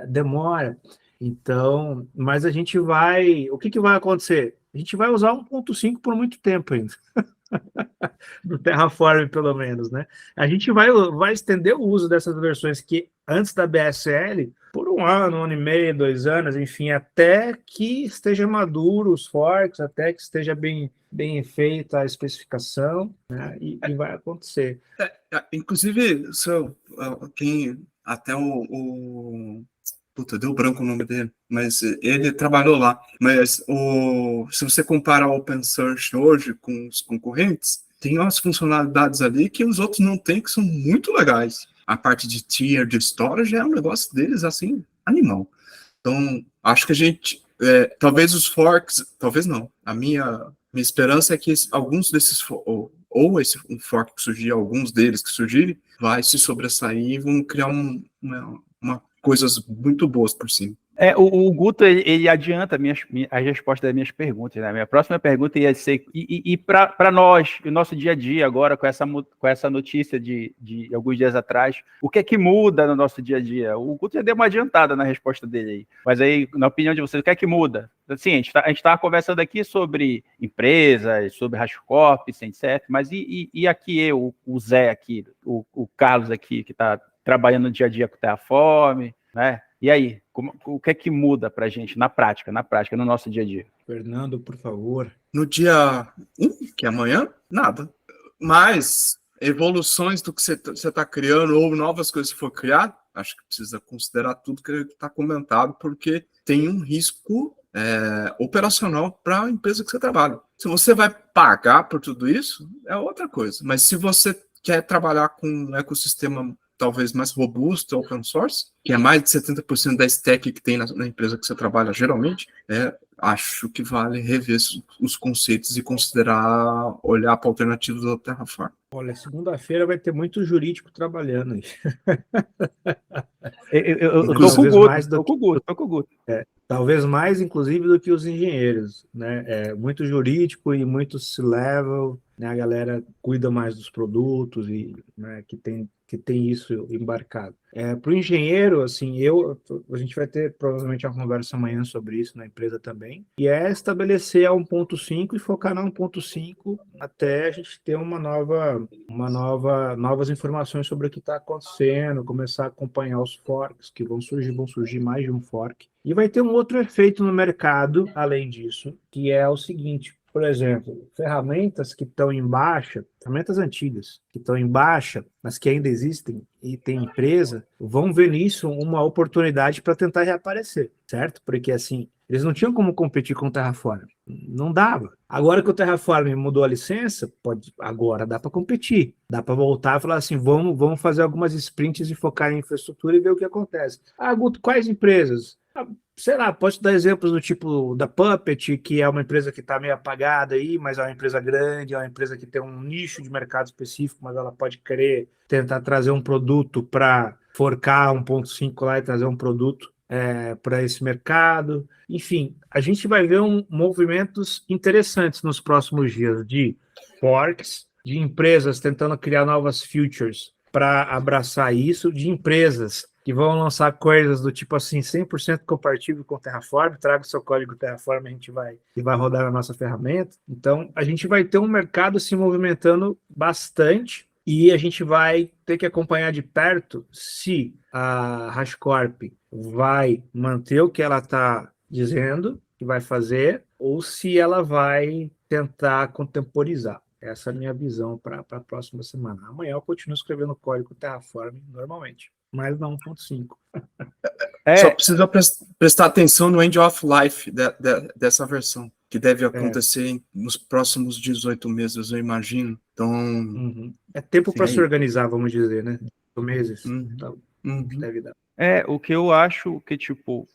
demora. Então, mas a gente vai... O que vai acontecer? A gente vai usar 1.5 por muito tempo ainda. Do Terraform, pelo menos, né? A gente vai estender o uso dessas versões que antes da BSL por 1 ano, 1 ano e meio, 2 anos, enfim, até que esteja maduro os forks, até que esteja bem feita a especificação, né? E vai acontecer. Inclusive, Puta, deu branco o nome dele, mas ele trabalhou lá. Mas se você compara o OpenSearch hoje com os concorrentes, tem umas funcionalidades ali que os outros não têm, que são muito legais. A parte de tier de storage é um negócio deles, assim, animal. Então, acho que a gente, talvez os forks, talvez não. A minha esperança é que alguns desses, ou esse um fork que surgir, alguns deles que surgirem, vai se sobressair e vão criar coisas muito boas por cima. O Guto, ele adianta as respostas das minhas perguntas, né? Minha próxima pergunta ia ser, e para nós, o nosso dia a dia agora, com essa notícia de alguns dias atrás, o que é que muda no nosso dia a dia? O Guto já deu uma adiantada na resposta dele aí, mas aí, na opinião de vocês, o que é que muda? Assim, a gente estava conversando aqui sobre empresas, sobre HashiCorp, etc, mas e aqui o Zé aqui, o Carlos aqui, que está trabalhando no dia a dia com o Terraform, né? E aí, o que é que muda para a gente na prática, no nosso dia a dia? Fernando, por favor. No dia 1, que é amanhã, nada. Mas evoluções do que você está criando ou novas coisas que for criar, acho que precisa considerar tudo que está comentado, porque tem um risco operacional para a empresa que você trabalha. Se você vai pagar por tudo isso, é outra coisa. Mas se você quer trabalhar com um ecossistema talvez mais robusto, open source, que é mais de 70% da stack que tem na empresa que você trabalha geralmente, acho que vale rever os conceitos e considerar, olhar para alternativas do Terraform. Olha, segunda-feira vai ter muito jurídico trabalhando aí. Eu tô com o Guto. Talvez mais, inclusive, do que os engenheiros, né? Muito jurídico e muito C-level, né? A galera cuida mais dos produtos e, né, que tem isso embarcado. Para o engenheiro, assim, a gente vai ter provavelmente uma conversa amanhã sobre isso na empresa também, e estabelecer a 1.5 e focar na 1.5 até a gente ter novas informações sobre o que está acontecendo, começar a acompanhar os forks que vão surgir mais de um fork. E vai ter um outro efeito no mercado, além disso, que é o seguinte: por exemplo, ferramentas que estão em baixa, ferramentas antigas que estão em baixa, mas que ainda existem e tem empresa, vão ver nisso uma oportunidade para tentar reaparecer, certo? Porque assim, eles não tinham como competir com o Terraform, não dava. Agora que o Terraform mudou a licença, agora dá para competir, dá para voltar e falar assim, vamos fazer algumas sprints e focar em infraestrutura e ver o que acontece. Guto, quais empresas? Sei lá, posso dar exemplos do tipo da Puppet, que é uma empresa que está meio apagada aí, mas é uma empresa grande, é uma empresa que tem um nicho de mercado específico, mas ela pode querer tentar trazer um produto para forcar 1.5 lá e trazer um produto para esse mercado. Enfim, a gente vai ver movimentos interessantes nos próximos dias de forks, de empresas tentando criar novas features para abraçar isso, de empresas que vão lançar coisas do tipo assim, 100% compatível com o Terraform, traga o seu código Terraform, a gente vai rodar na nossa ferramenta. Então, a gente vai ter um mercado se movimentando bastante e a gente vai ter que acompanhar de perto se a HashiCorp vai manter o que ela está dizendo que vai fazer ou se ela vai tentar contemporizar. Essa é a minha visão para a próxima semana. Amanhã eu continuo escrevendo código Terraform normalmente, mas não 1.5. Só precisa prestar atenção no end of life dessa versão, que deve acontecer nos próximos 18 meses, eu imagino. Então, é tempo para se organizar, vamos dizer, né? 8 meses. Então, deve dar. O que eu acho que, tipo,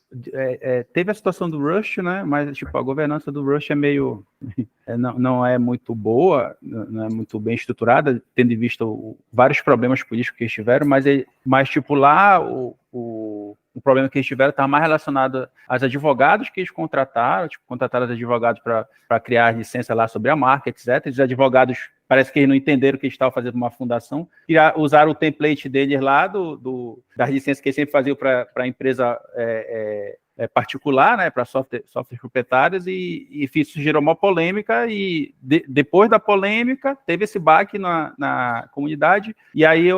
teve a situação do Rust, né? Mas, tipo, a governança do Rust é meio... não é muito boa, não é muito bem estruturada, tendo em vista vários problemas políticos que eles tiveram, mas tipo, lá o problema que eles tiveram estava mais relacionado aos advogados que eles contrataram, tipo, contrataram os advogados para criar licença lá sobre a marca, etc. Os advogados, parece que eles não entenderam que eles estavam fazendo uma fundação, usaram o template deles lá, das licenças que eles sempre faziam para a empresa particular, né, para softwares proprietários, e isso gerou uma polêmica, e depois da polêmica, teve esse baque na comunidade, e aí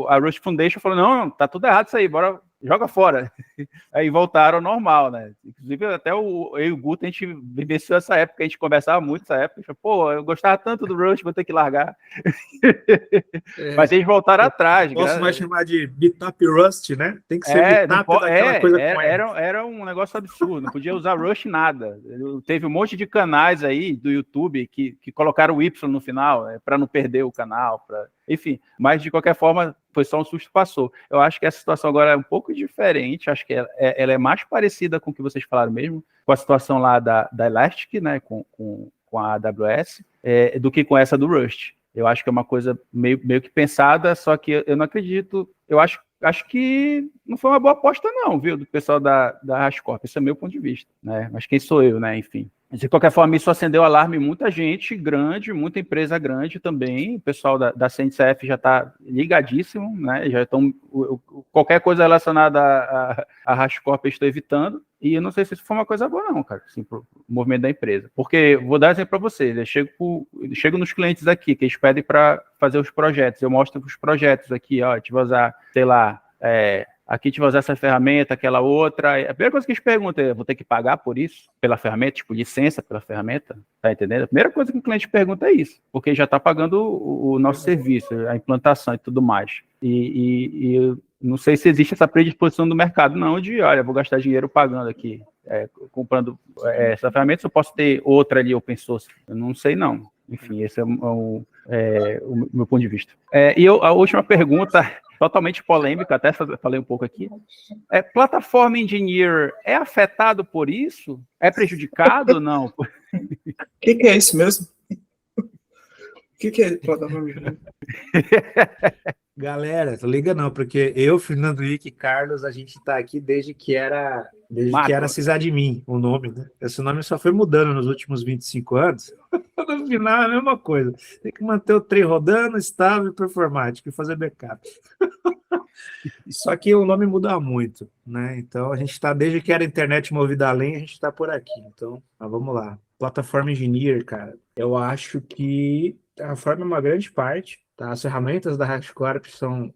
a Rust Foundation falou, não, tá tudo errado isso aí, bora joga fora. Aí voltaram ao normal, né? Inclusive, até eu e o Guto, a gente vivenciou essa época, a gente conversava muito nessa época, a gente falou, pô, eu gostava tanto do Rust, vou ter que largar. Mas eles voltaram atrás. Posso mais chamar de Meetup Rust, né? Tem que ser Meetup daquela coisa com era um negócio absurdo, não podia usar Rust nada. Teve um monte de canais aí do YouTube que colocaram o Y no final, para não perder o canal, enfim, mas de qualquer forma, foi só um susto, passou. Eu acho que essa situação agora é um pouco diferente, acho que ela é mais parecida com o que vocês falaram mesmo, com a situação lá da Elastic, né, com a AWS, do que com essa do Rust. Eu acho que é uma coisa meio que pensada, só que eu não acredito, eu acho que não foi uma boa aposta não, viu, do pessoal da HashiCorp, esse é meu ponto de vista, né, mas quem sou eu, né, enfim. De qualquer forma, isso acendeu alarme em muita gente grande, muita empresa grande também. O pessoal da CNCF já está ligadíssimo, né? Já estão qualquer coisa relacionada a HashiCorp estou evitando. E eu não sei se isso foi uma coisa boa, não, cara, assim, para o movimento da empresa. Porque, vou dar exemplo para vocês, eu chego nos clientes aqui, que eles pedem para fazer os projetos. Eu mostro os projetos aqui, ó, a gente vai usar, sei lá, aqui a gente vai usar essa ferramenta, aquela outra. A primeira coisa que eles perguntam é, vou ter que pagar por isso? Pela ferramenta? Tipo, licença pela ferramenta? Tá entendendo? A primeira coisa que o cliente pergunta é isso, porque já está pagando o nosso serviço, a implantação e tudo mais. E eu não sei se existe essa predisposição do mercado, não, de, olha, vou gastar dinheiro pagando aqui, comprando essa ferramenta, se eu posso ter outra ali open source. Eu não sei, não. Enfim, esse é o meu ponto de vista. E a última pergunta, totalmente polêmica, até falei um pouco aqui. Plataforma Engineer é afetado por isso? É prejudicado ou não? O que é isso mesmo? O que é plataforma Engineer? Galera, liga não, porque eu, Fernando Henrique e Carlos, a gente tá aqui desde que era Sysadmin, o nome, né? Esse nome só foi mudando nos últimos 25 anos. No final é a mesma coisa. Tem que manter o trem rodando, estável e performático e fazer backup. Só que o nome muda muito, né? Então a gente está, desde que era internet movida além, a gente está por aqui. Então, vamos lá. Plataforma Engineer, cara, eu acho que a forma é uma grande parte, tá? As ferramentas da HashiCorp são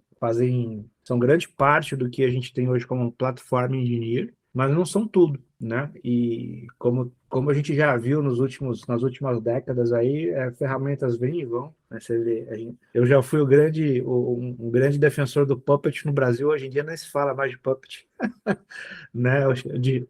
grande parte do que a gente tem hoje como plataforma Engineer, mas não são tudo, né? E como a gente já viu nas últimas décadas aí, ferramentas vêm e vão, né? Você vê, eu já fui um grande defensor do Puppet no Brasil, hoje em dia nem se fala mais de Puppet, né? O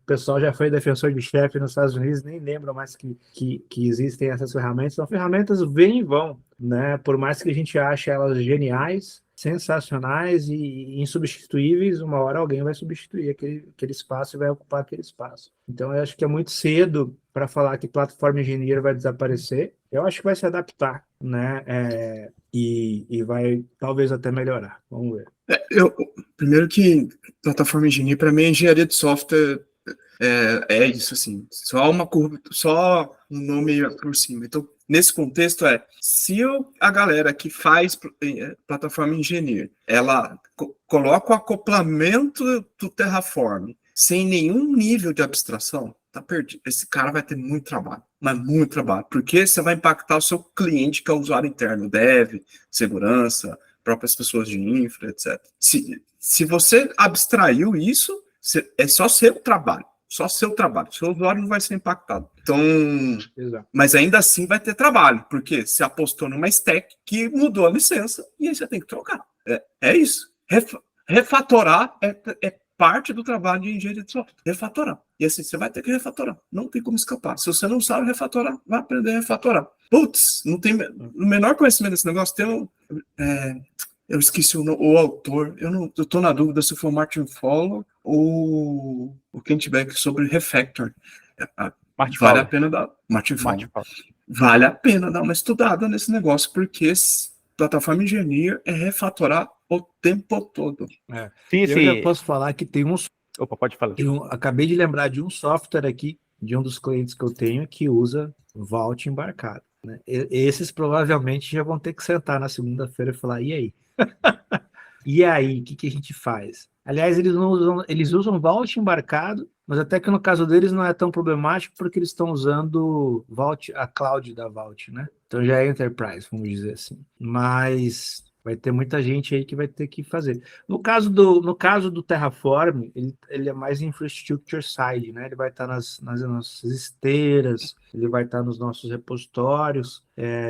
pessoal já foi defensor de Chef nos Estados Unidos, nem lembra mais que existem essas ferramentas. Então, ferramentas vêm e vão, né? Por mais que a gente ache elas geniais, sensacionais e insubstituíveis, uma hora alguém vai substituir aquele espaço e vai ocupar aquele espaço. Então, eu acho que é muito cedo para falar que plataforma engenheiro vai desaparecer. Eu acho que vai se adaptar, né? E vai talvez até melhorar. Vamos ver. Primeiro que plataforma engenheiro, para mim, é engenharia de software. É isso, assim, só uma curva, só um nome por cima. Então, nesse contexto, se a galera que faz plataforma engineer, ela coloca o acoplamento do Terraform sem nenhum nível de abstração, tá perdido. Esse cara vai ter muito trabalho, mas muito trabalho, porque você vai impactar o seu cliente, que é o usuário interno, dev, segurança, próprias pessoas de infra, etc. Se você abstraiu isso, é só seu trabalho. Só seu trabalho, seu usuário não vai ser impactado. Então, exato. Mas ainda assim vai ter trabalho, porque você apostou numa stack que mudou a licença e aí você tem que trocar. É isso. Refatorar é parte do trabalho de engenharia de software. Refatorar. E assim, você vai ter que refatorar. Não tem como escapar. Se você não sabe refatorar, vai aprender a refatorar. Putz, não tem o menor conhecimento desse negócio. Eu esqueci o autor, eu tô na dúvida se foi o Martin Fowler ou o Kent Beck sobre Refactor. Vale a pena dar. Martin Fowler. Vale a pena dar uma estudada nesse negócio, porque plataforma engenharia é refatorar o tempo todo. Eu já posso falar que tem uns. Opa, pode falar. Eu acabei de lembrar de um software aqui, de um dos clientes que eu tenho, que usa Vault embarcado. Né? Esses provavelmente já vão ter que sentar na segunda-feira e falar, e aí? E aí, o que a gente faz? Aliás, eles usam Vault embarcado, mas até que no caso deles não é tão problemático, porque eles estão usando Vault, a cloud da Vault, né? Então já é Enterprise, vamos dizer assim. Mas Vai ter muita gente aí que vai ter que fazer. No caso do Terraform, ele é mais infrastructure side, né? Ele vai estar nas nossas esteiras, ele vai estar nos nossos repositórios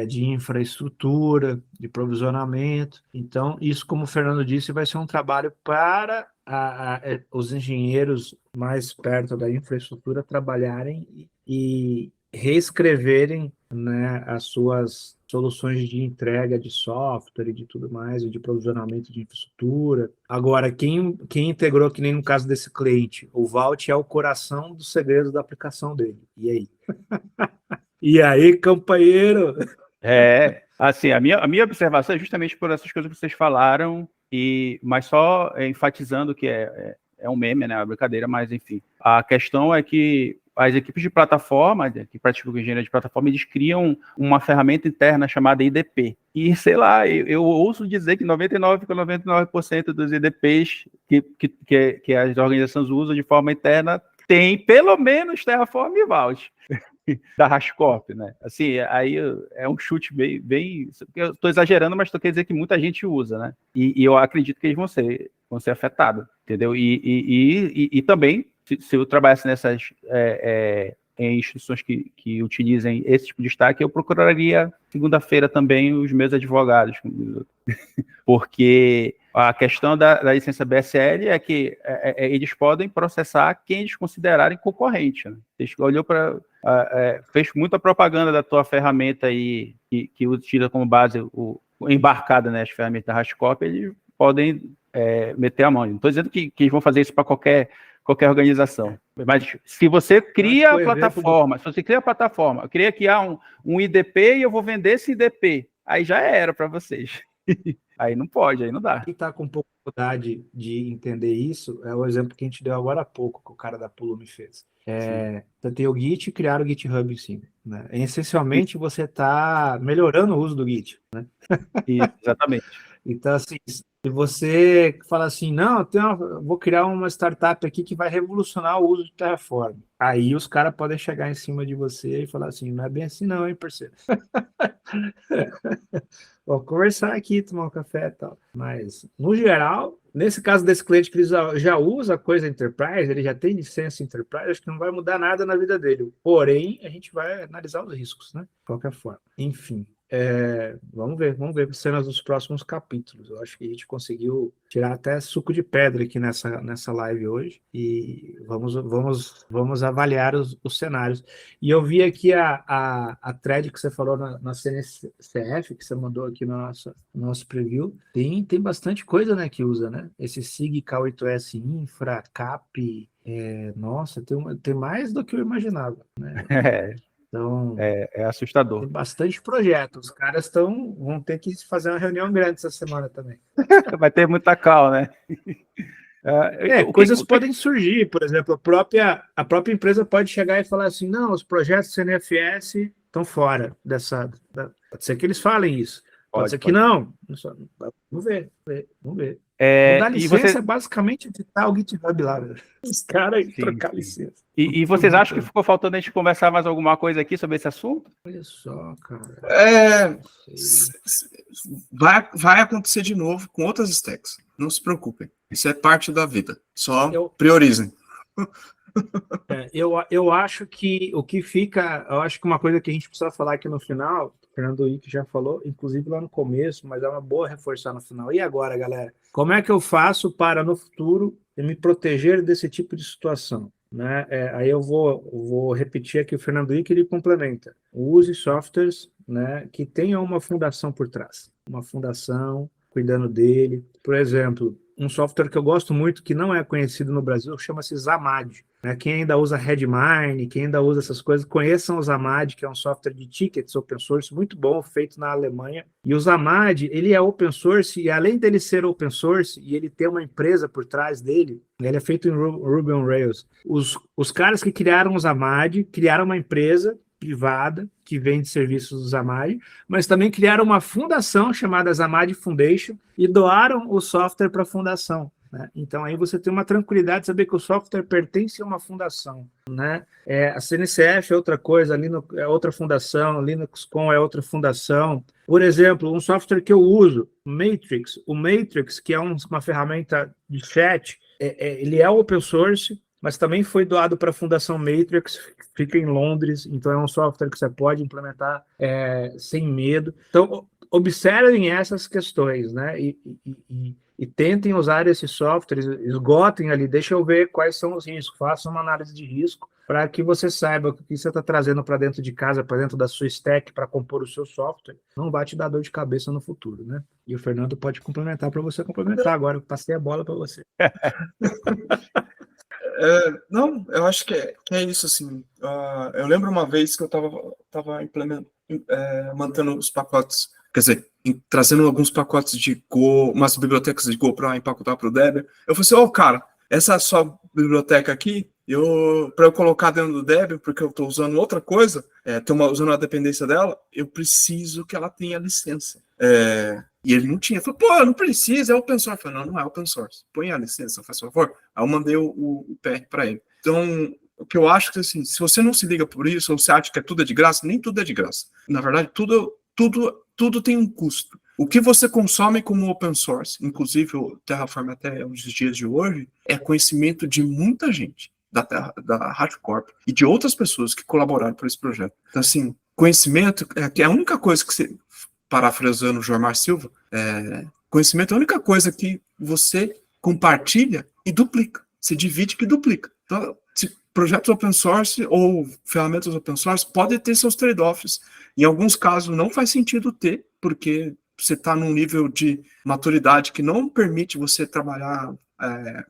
de infraestrutura, de provisionamento. Então, isso, como o Fernando disse, vai ser um trabalho para os engenheiros mais perto da infraestrutura trabalharem e reescreverem, né, as suas soluções de entrega de software e de tudo mais, e de provisionamento de infraestrutura. Agora, quem integrou, que nem no caso desse cliente, o Vault é o coração dos segredos da aplicação dele. E aí? E aí, companheiro? Assim, a minha observação é justamente por essas coisas que vocês falaram, mas só enfatizando que é um meme, né, uma brincadeira, mas enfim. A questão é que as equipes de plataforma, que praticam engenharia de plataforma, eles criam uma ferramenta interna chamada IDP. E, sei lá, eu ouso dizer que 99,99% dos IDPs que as organizações usam de forma interna tem pelo menos Terraform e Vault. Da Rascorp, né? Assim, aí é um chute bem eu estou exagerando, mas quer dizer que muita gente usa, né? E eu acredito que eles vão ser afetados, entendeu? E também, se eu trabalhasse nessas em instituições que utilizem esse tipo de destaque, eu procuraria segunda-feira também os meus advogados, porque a questão da licença BSL é que eles podem processar quem eles considerarem concorrente, né? Eles olhou para fez muita propaganda da tua ferramenta aí que utiliza como base embarcada, né, as ferramentas da Rascorp, eles podem meter a mão. Não estou dizendo que eles vão fazer isso para qualquer organização. Mas se você cria a plataforma, eu queria criar um IDP e eu vou vender esse IDP, aí já era para vocês. Aí não pode, aí não dá. Quem está com um pouco de dificuldade de entender isso é o exemplo que a gente deu agora há pouco, que o cara da Pulume fez. Então, tem o Git e criar o GitHub em cima, né? Essencialmente, você está melhorando o uso do Git, né? Isso, exatamente. Então, assim, se você fala assim, não, vou criar uma startup aqui que vai revolucionar o uso de Terraform. Aí os caras podem chegar em cima de você e falar assim, não é bem assim não, hein, parceiro? Vou conversar aqui, tomar um café e tal. Mas, no geral, nesse caso desse cliente que ele já usa coisa Enterprise, ele já tem licença Enterprise, acho que não vai mudar nada na vida dele. Porém, a gente vai analisar os riscos, né? De qualquer forma. Enfim. Vamos ver cenas dos próximos capítulos. Eu acho que a gente conseguiu tirar até suco de pedra aqui nessa live hoje e vamos avaliar os cenários. E eu vi aqui a thread que você falou na CNCF, que você mandou aqui no nosso preview, tem bastante coisa, né, que usa, né? Esse SIG K8S Infra, CAP, nossa, tem mais do que eu imaginava, né? Então, é assustador. Tem bastante projeto. Os caras vão ter que fazer uma reunião grande essa semana também. Vai ter muita cal, né? Coisas podem surgir, por exemplo, a própria empresa pode chegar e falar assim, não, os projetos CNFS estão fora dessa... Pode ser que eles falem isso. Pode ser que não. Vamos ver. Mudar licença é basicamente editar o GitHub lá, velho. Os caras trocar licença. E vocês acham que ficou faltando a gente conversar mais alguma coisa aqui sobre esse assunto? Olha só, cara. Vai acontecer de novo com outras stacks. Não se preocupem. Isso é parte da vida. Só priorizem. Eu acho que o que fica... Eu acho que uma coisa que a gente precisa falar aqui no final... O Fernando Wick já falou, inclusive lá no começo, mas é uma boa reforçar no final. E agora, galera? Como é que eu faço para, no futuro, me proteger desse tipo de situação? Né? Aí eu vou repetir aqui o Fernando Wick, ele complementa. Use softwares, né, que tenham uma fundação por trás. Uma fundação cuidando dele. Por exemplo, um software que eu gosto muito, que não é conhecido no Brasil, chama-se Zamad. Quem ainda usa Redmine, quem ainda usa essas coisas, conheçam o Zamad, que é um software de tickets open source muito bom, feito na Alemanha. E o Zamad, ele é open source, e além dele ser open source, e ele ter uma empresa por trás dele, ele é feito em Ruby on Rails. Os caras que criaram o Zamad, criaram uma empresa privada que vende serviços do Zamad, mas também criaram uma fundação chamada Zamad Foundation e doaram o software para a fundação. Né? Então, aí você tem uma tranquilidade de saber que o software pertence a uma fundação. Né? A CNCF é outra coisa, é outra fundação, LinuxCon é outra fundação, Por exemplo, um software que eu uso, o Matrix, que é uma ferramenta de chat, ele é open source, mas também foi doado para a Fundação Matrix, fica em Londres, então é um software que você pode implementar sem medo. Então, observem essas questões, né? E tentem usar esses softwares, esgotem ali, deixa eu ver quais são os riscos, façam uma análise de risco para que você saiba o que você está trazendo para dentro de casa, para dentro da sua stack, para compor o seu software, não vai te dar dor de cabeça no futuro, né? E o Fernando pode complementar para você complementar agora, eu passei a bola para você. Não, eu acho que é isso, assim. Eu lembro uma vez que eu estava mantendo os pacotes, quer dizer, trazendo alguns pacotes de Go, umas bibliotecas de Go para empacotar para o Debian. Eu falei assim, cara, essa sua biblioteca aqui, para eu colocar dentro do Debian, porque eu estou usando outra coisa, usando a dependência dela, eu preciso que ela tenha licença. E ele não tinha. Falei, não precisa, é open source. Eu falei, não é open source. Põe a licença, faz favor. Aí eu mandei o PR para ele. Então, o que eu acho que, assim, se você não se liga por isso, ou você acha que tudo é de graça, nem tudo é de graça. Na verdade, tudo tem um custo. O que você consome como open source, inclusive o Terraform até os dias de hoje, é conhecimento de muita gente da HashiCorp e de outras pessoas que colaboraram por esse projeto. Então, assim, conhecimento é a única coisa que você, parafraseando o Jormar Silva, conhecimento é a única coisa que você compartilha e duplica. Você divide e duplica. Então, projetos open source ou ferramentas open source podem ter seus trade-offs. Em alguns casos não faz sentido ter, porque você está num nível de maturidade que não permite você trabalhar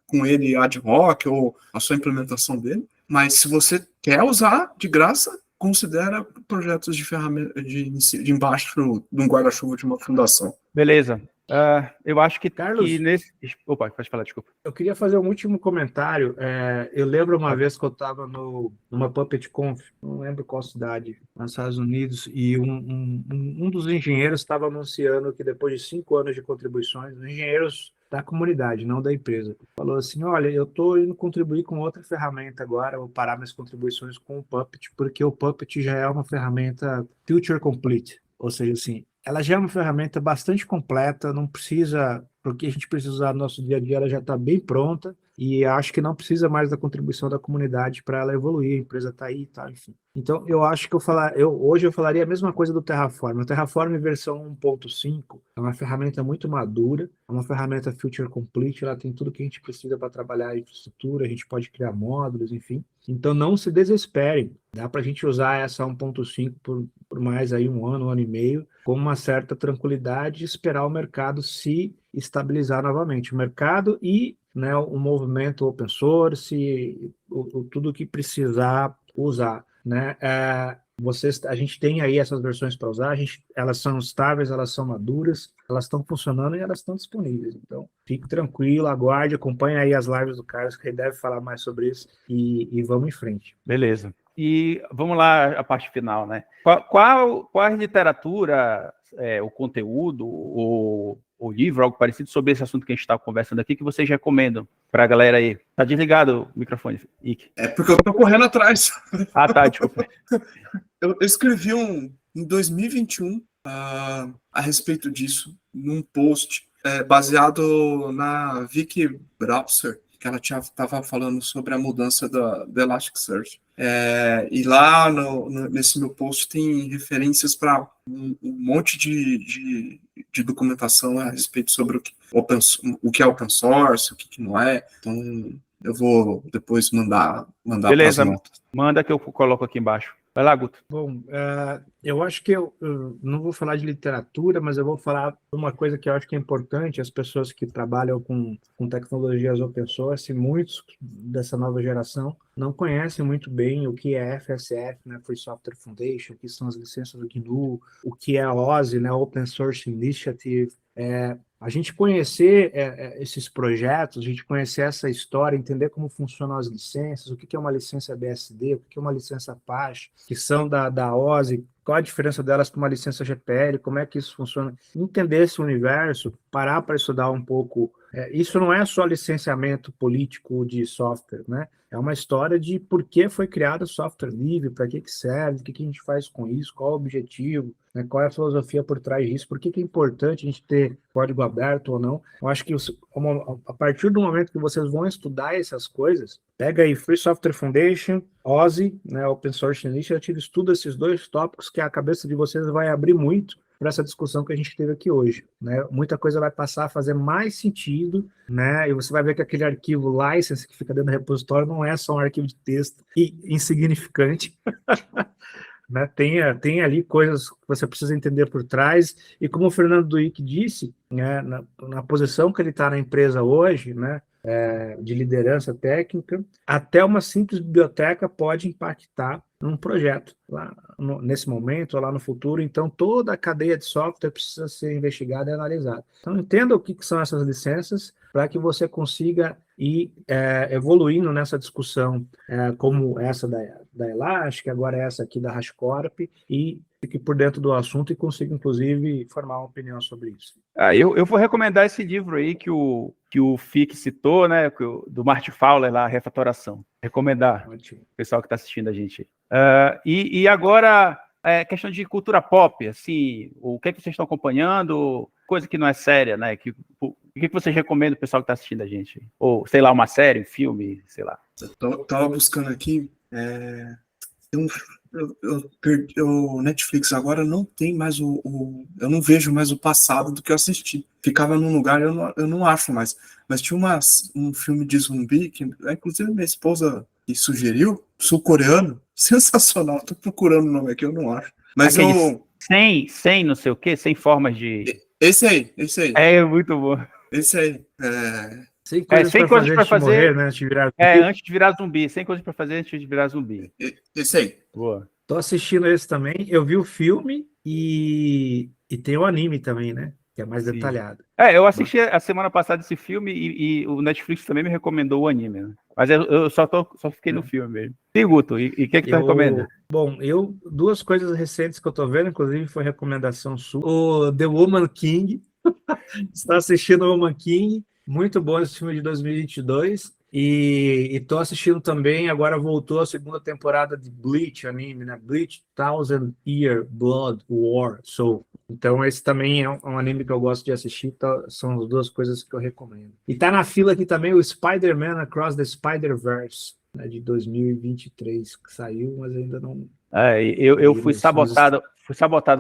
com ele ad hoc ou a sua implementação dele. Mas se você quer usar de graça, considera projetos de ferramenta de embaixo de um guarda-chuva de uma fundação. Beleza. Eu acho que, Carlos, nesse... Opa, pode falar, desculpa. Eu queria fazer um último comentário. Eu lembro uma vez que eu estava numa PuppetConf, não lembro qual cidade, nos Estados Unidos, e um dos engenheiros estava anunciando que depois de 5 anos de contribuições, os engenheiros da comunidade, não da empresa, falou assim, olha, eu estou indo contribuir com outra ferramenta agora, vou parar minhas contribuições com o Puppet, porque o Puppet já é uma ferramenta feature complete, ou seja, assim, ela já é uma ferramenta bastante completa, não precisa, porque a gente precisa usar no nosso dia a dia, ela já está bem pronta, e acho que não precisa mais da contribuição da comunidade para ela evoluir, a empresa está aí e tal, enfim. Então, eu acho que hoje eu falaria a mesma coisa do Terraform. O Terraform versão 1.5 é uma ferramenta muito madura, é uma ferramenta feature complete, ela tem tudo que a gente precisa para trabalhar a infraestrutura, a gente pode criar módulos, enfim. Então, não se desesperem. Dá para a gente usar essa 1.5 por mais aí um ano e meio, com uma certa tranquilidade e esperar o mercado se estabilizar novamente. O mercado e o movimento open source, tudo que precisar usar. A gente tem aí essas versões para usar, elas são estáveis, elas são maduras, elas estão funcionando e elas estão disponíveis. Então, fique tranquilo, aguarde, acompanhe aí as lives do Carlos, que ele deve falar mais sobre isso, e vamos em frente. Beleza. E vamos lá, a parte final, né? Qual a literatura, o conteúdo, o livro, algo parecido sobre esse assunto que a gente está conversando aqui, que vocês recomendam para a galera aí? Tá desligado o microfone, Ike. É porque eu tô correndo atrás. Ah, tá, desculpa. Eu escrevi em 2021 a respeito disso, num post baseado na Vicky Browser, que ela estava falando sobre a mudança da Elasticsearch. E lá nesse meu post tem referências para um monte de documentação a respeito sobre o que é open source, o que não é. Então, eu vou depois mandar Beleza, as notas. manda que eu coloco aqui embaixo. Vai lá, Guto. Bom, eu acho que eu não vou falar de literatura, mas eu vou falar de uma coisa que eu acho que é importante, as pessoas que trabalham com tecnologias open source, muitos dessa nova geração não conhecem muito bem o que é FSF, Free Software Foundation, o que são as licenças do GNU, o que é a OSI, Open Source Initiative. A gente conhecer esses projetos, a gente conhecer essa história, entender como funcionam as licenças, o que é uma licença BSD, o que é uma licença Apache, que são da OSI, qual a diferença delas com uma licença GPL, como é que isso funciona, entender esse universo, parar para estudar um pouco. Isso não é só licenciamento político de software, É uma história de por que foi criado software livre, para que serve, o que a gente faz com isso, qual o objetivo, né? Qual é a filosofia por trás disso? Por que é importante a gente ter código aberto ou não? Eu acho que a partir do momento que vocês vão estudar essas coisas, pega aí Free Software Foundation, OSI, né, Open Source Initiative, estuda esses 2 tópicos que a cabeça de vocês vai abrir muito para essa discussão que a gente teve aqui hoje, né? Muita coisa vai passar a fazer mais sentido, né? E você vai ver que aquele arquivo license que fica dentro do repositório não é só um arquivo de texto insignificante, né? Tem ali coisas que você precisa entender por trás, e como o Fernando Duick disse, né, na posição que ele está na empresa hoje, né, de liderança técnica, até uma simples biblioteca pode impactar num projeto, lá nesse momento ou lá no futuro. Então, toda a cadeia de software precisa ser investigada e analisada. Então, entenda o que são essas licenças para que você consiga ir evoluindo nessa discussão, como essa da Elastic, agora essa aqui da HashiCorp, e fique por dentro do assunto e consiga, inclusive, formar uma opinião sobre isso. Eu vou recomendar esse livro aí que o Fick citou, né, do Marty Fowler, lá, Refatoração. Recomendar, Ótimo. o pessoal que está assistindo a gente. E agora, questão de cultura pop, assim, o que vocês estão acompanhando, coisa que não é séria, né? O que vocês recomendam pro pessoal que está assistindo a gente? Ou, sei lá, uma série, um filme, sei lá. Eu tava buscando aqui, o Netflix agora não tem mais eu não vejo mais o passado do que eu assisti. Ficava num lugar, eu não acho mais. Mas tinha um filme de zumbi que, inclusive, minha esposa que sugeriu, sul-coreano, sensacional. Tô procurando o nome aqui, eu não acho. Mas sem não sei o quê, sem formas de... Esse aí. É muito bom. Esse aí. Sem coisas para fazer, morrer, né? Antes de virar zumbi. Sem coisas para fazer antes de virar zumbi. Esse aí. Boa. Tô assistindo esse também. Eu vi o filme e tem o anime também, né? Que é mais detalhado. Eu assisti a semana passada esse filme e o Netflix também me recomendou o anime, né? Mas eu só fiquei no filme mesmo. E Guto, e o que tu recomenda? Bom, 2 coisas recentes que eu tô vendo, inclusive foi recomendação sua. O The Woman King. Está assistindo o Woman King. Muito bom esse filme de 2022. E tô assistindo também, agora voltou a 2ª temporada de Bleach, anime, né? Bleach Thousand Year Blood War. Então esse também é um anime que eu gosto de assistir, então são as 2 coisas que eu recomendo. E tá na fila aqui também o Spider-Man Across the Spider-Verse, né, de 2023, que saiu, mas ainda não... Eu fui sabotado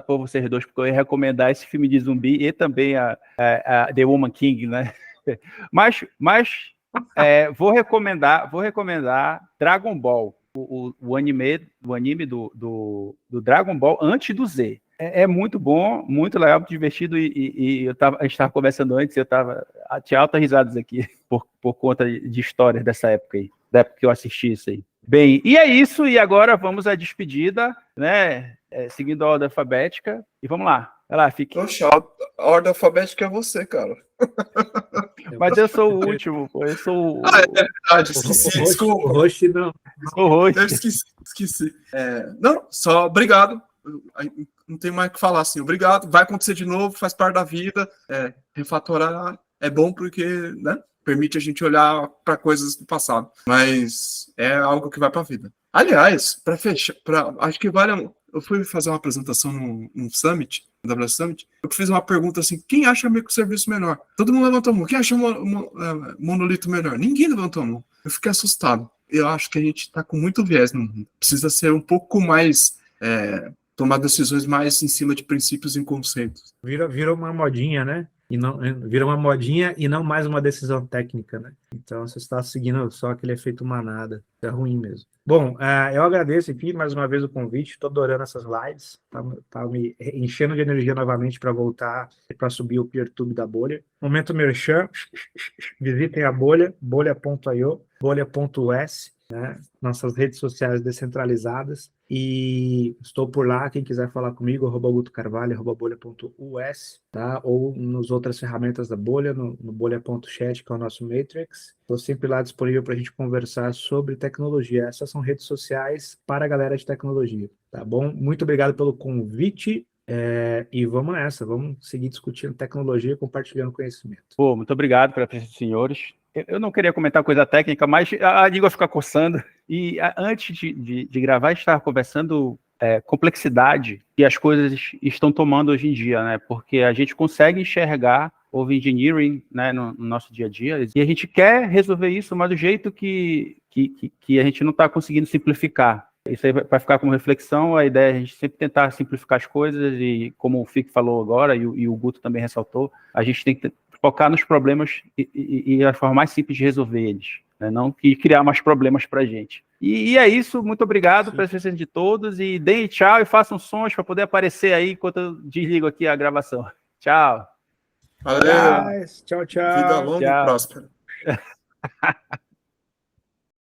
por vocês 2, porque eu ia recomendar esse filme de zumbi e também a The Woman King, né? Mas vou recomendar Dragon Ball, o anime do Dragon Ball antes do Z. É muito bom, muito legal, muito divertido, e a gente estava conversando antes, tinha altas risadas aqui por conta de histórias dessa época aí, da época que eu assisti isso aí. Bem, e é isso, e agora vamos à despedida, né? Seguindo a ordem alfabética, e vamos lá. Vai lá, fique. Poxa, a ordem alfabética é você, cara. Mas eu sou o último, pô. Eu sou o... é verdade, esqueci, desculpa. O host não. O host. Eu esqueci. Não, só obrigado. Não tem mais o que falar assim. Obrigado, vai acontecer de novo, faz parte da vida. Refatorar é bom porque, né, permite a gente olhar para coisas do passado. Mas é algo que vai para a vida. Aliás, para fechar, acho que vale... Eu fui fazer uma apresentação no Summit, no AWS Summit, eu fiz uma pergunta assim, quem acha microserviço menor? Todo mundo levantou a mão. Quem acha monolito menor? Ninguém levantou a mão. Eu fiquei assustado. Eu acho que a gente está com muito viés no mundo. Precisa ser um pouco mais... tomar decisões mais em cima de princípios e conceitos. Vira uma modinha, né? Vira uma modinha e não mais uma decisão técnica, né? Então você está seguindo só aquele efeito manada. É ruim mesmo. Bom, eu agradeço aqui mais uma vez o convite. Estou adorando essas lives. Tá me enchendo de energia novamente para voltar e para subir o PeerTube da bolha. Momento merchan. Visitem a bolha, bolha.io, bolha.us, né? Nossas redes sociais descentralizadas. E estou por lá, quem quiser falar comigo, @gutocarvalho, @bolha.us, tá? Ou nas outras ferramentas da bolha, no bolha.chat, que é o nosso Matrix. Estou sempre lá disponível para a gente conversar sobre tecnologia. Essas são redes sociais para a galera de tecnologia, tá bom? Muito obrigado pelo convite. E vamos nessa, vamos seguir discutindo tecnologia e compartilhando conhecimento. Pô, muito obrigado pela presença dos senhores. Eu não queria comentar coisa técnica, mas a língua fica coçando. E antes de gravar, a gente estava conversando complexidade que as coisas estão tomando hoje em dia, né? Porque a gente consegue enxergar o engineering, né, no nosso dia a dia, e a gente quer resolver isso, mas do jeito que a gente não está conseguindo simplificar. Isso aí vai ficar como reflexão. A ideia é a gente sempre tentar simplificar as coisas, e como o Fique falou agora, e o Guto também ressaltou, a gente tem que focar nos problemas e a forma mais simples de resolver eles, né? Não que criar mais problemas para a gente. E é isso, muito obrigado pela presença de todos, e deem tchau e façam sons para poder aparecer aí enquanto eu desligo aqui a gravação. Tchau. Valeu. Tchau, tchau. Vida longa Tchau. e próspera.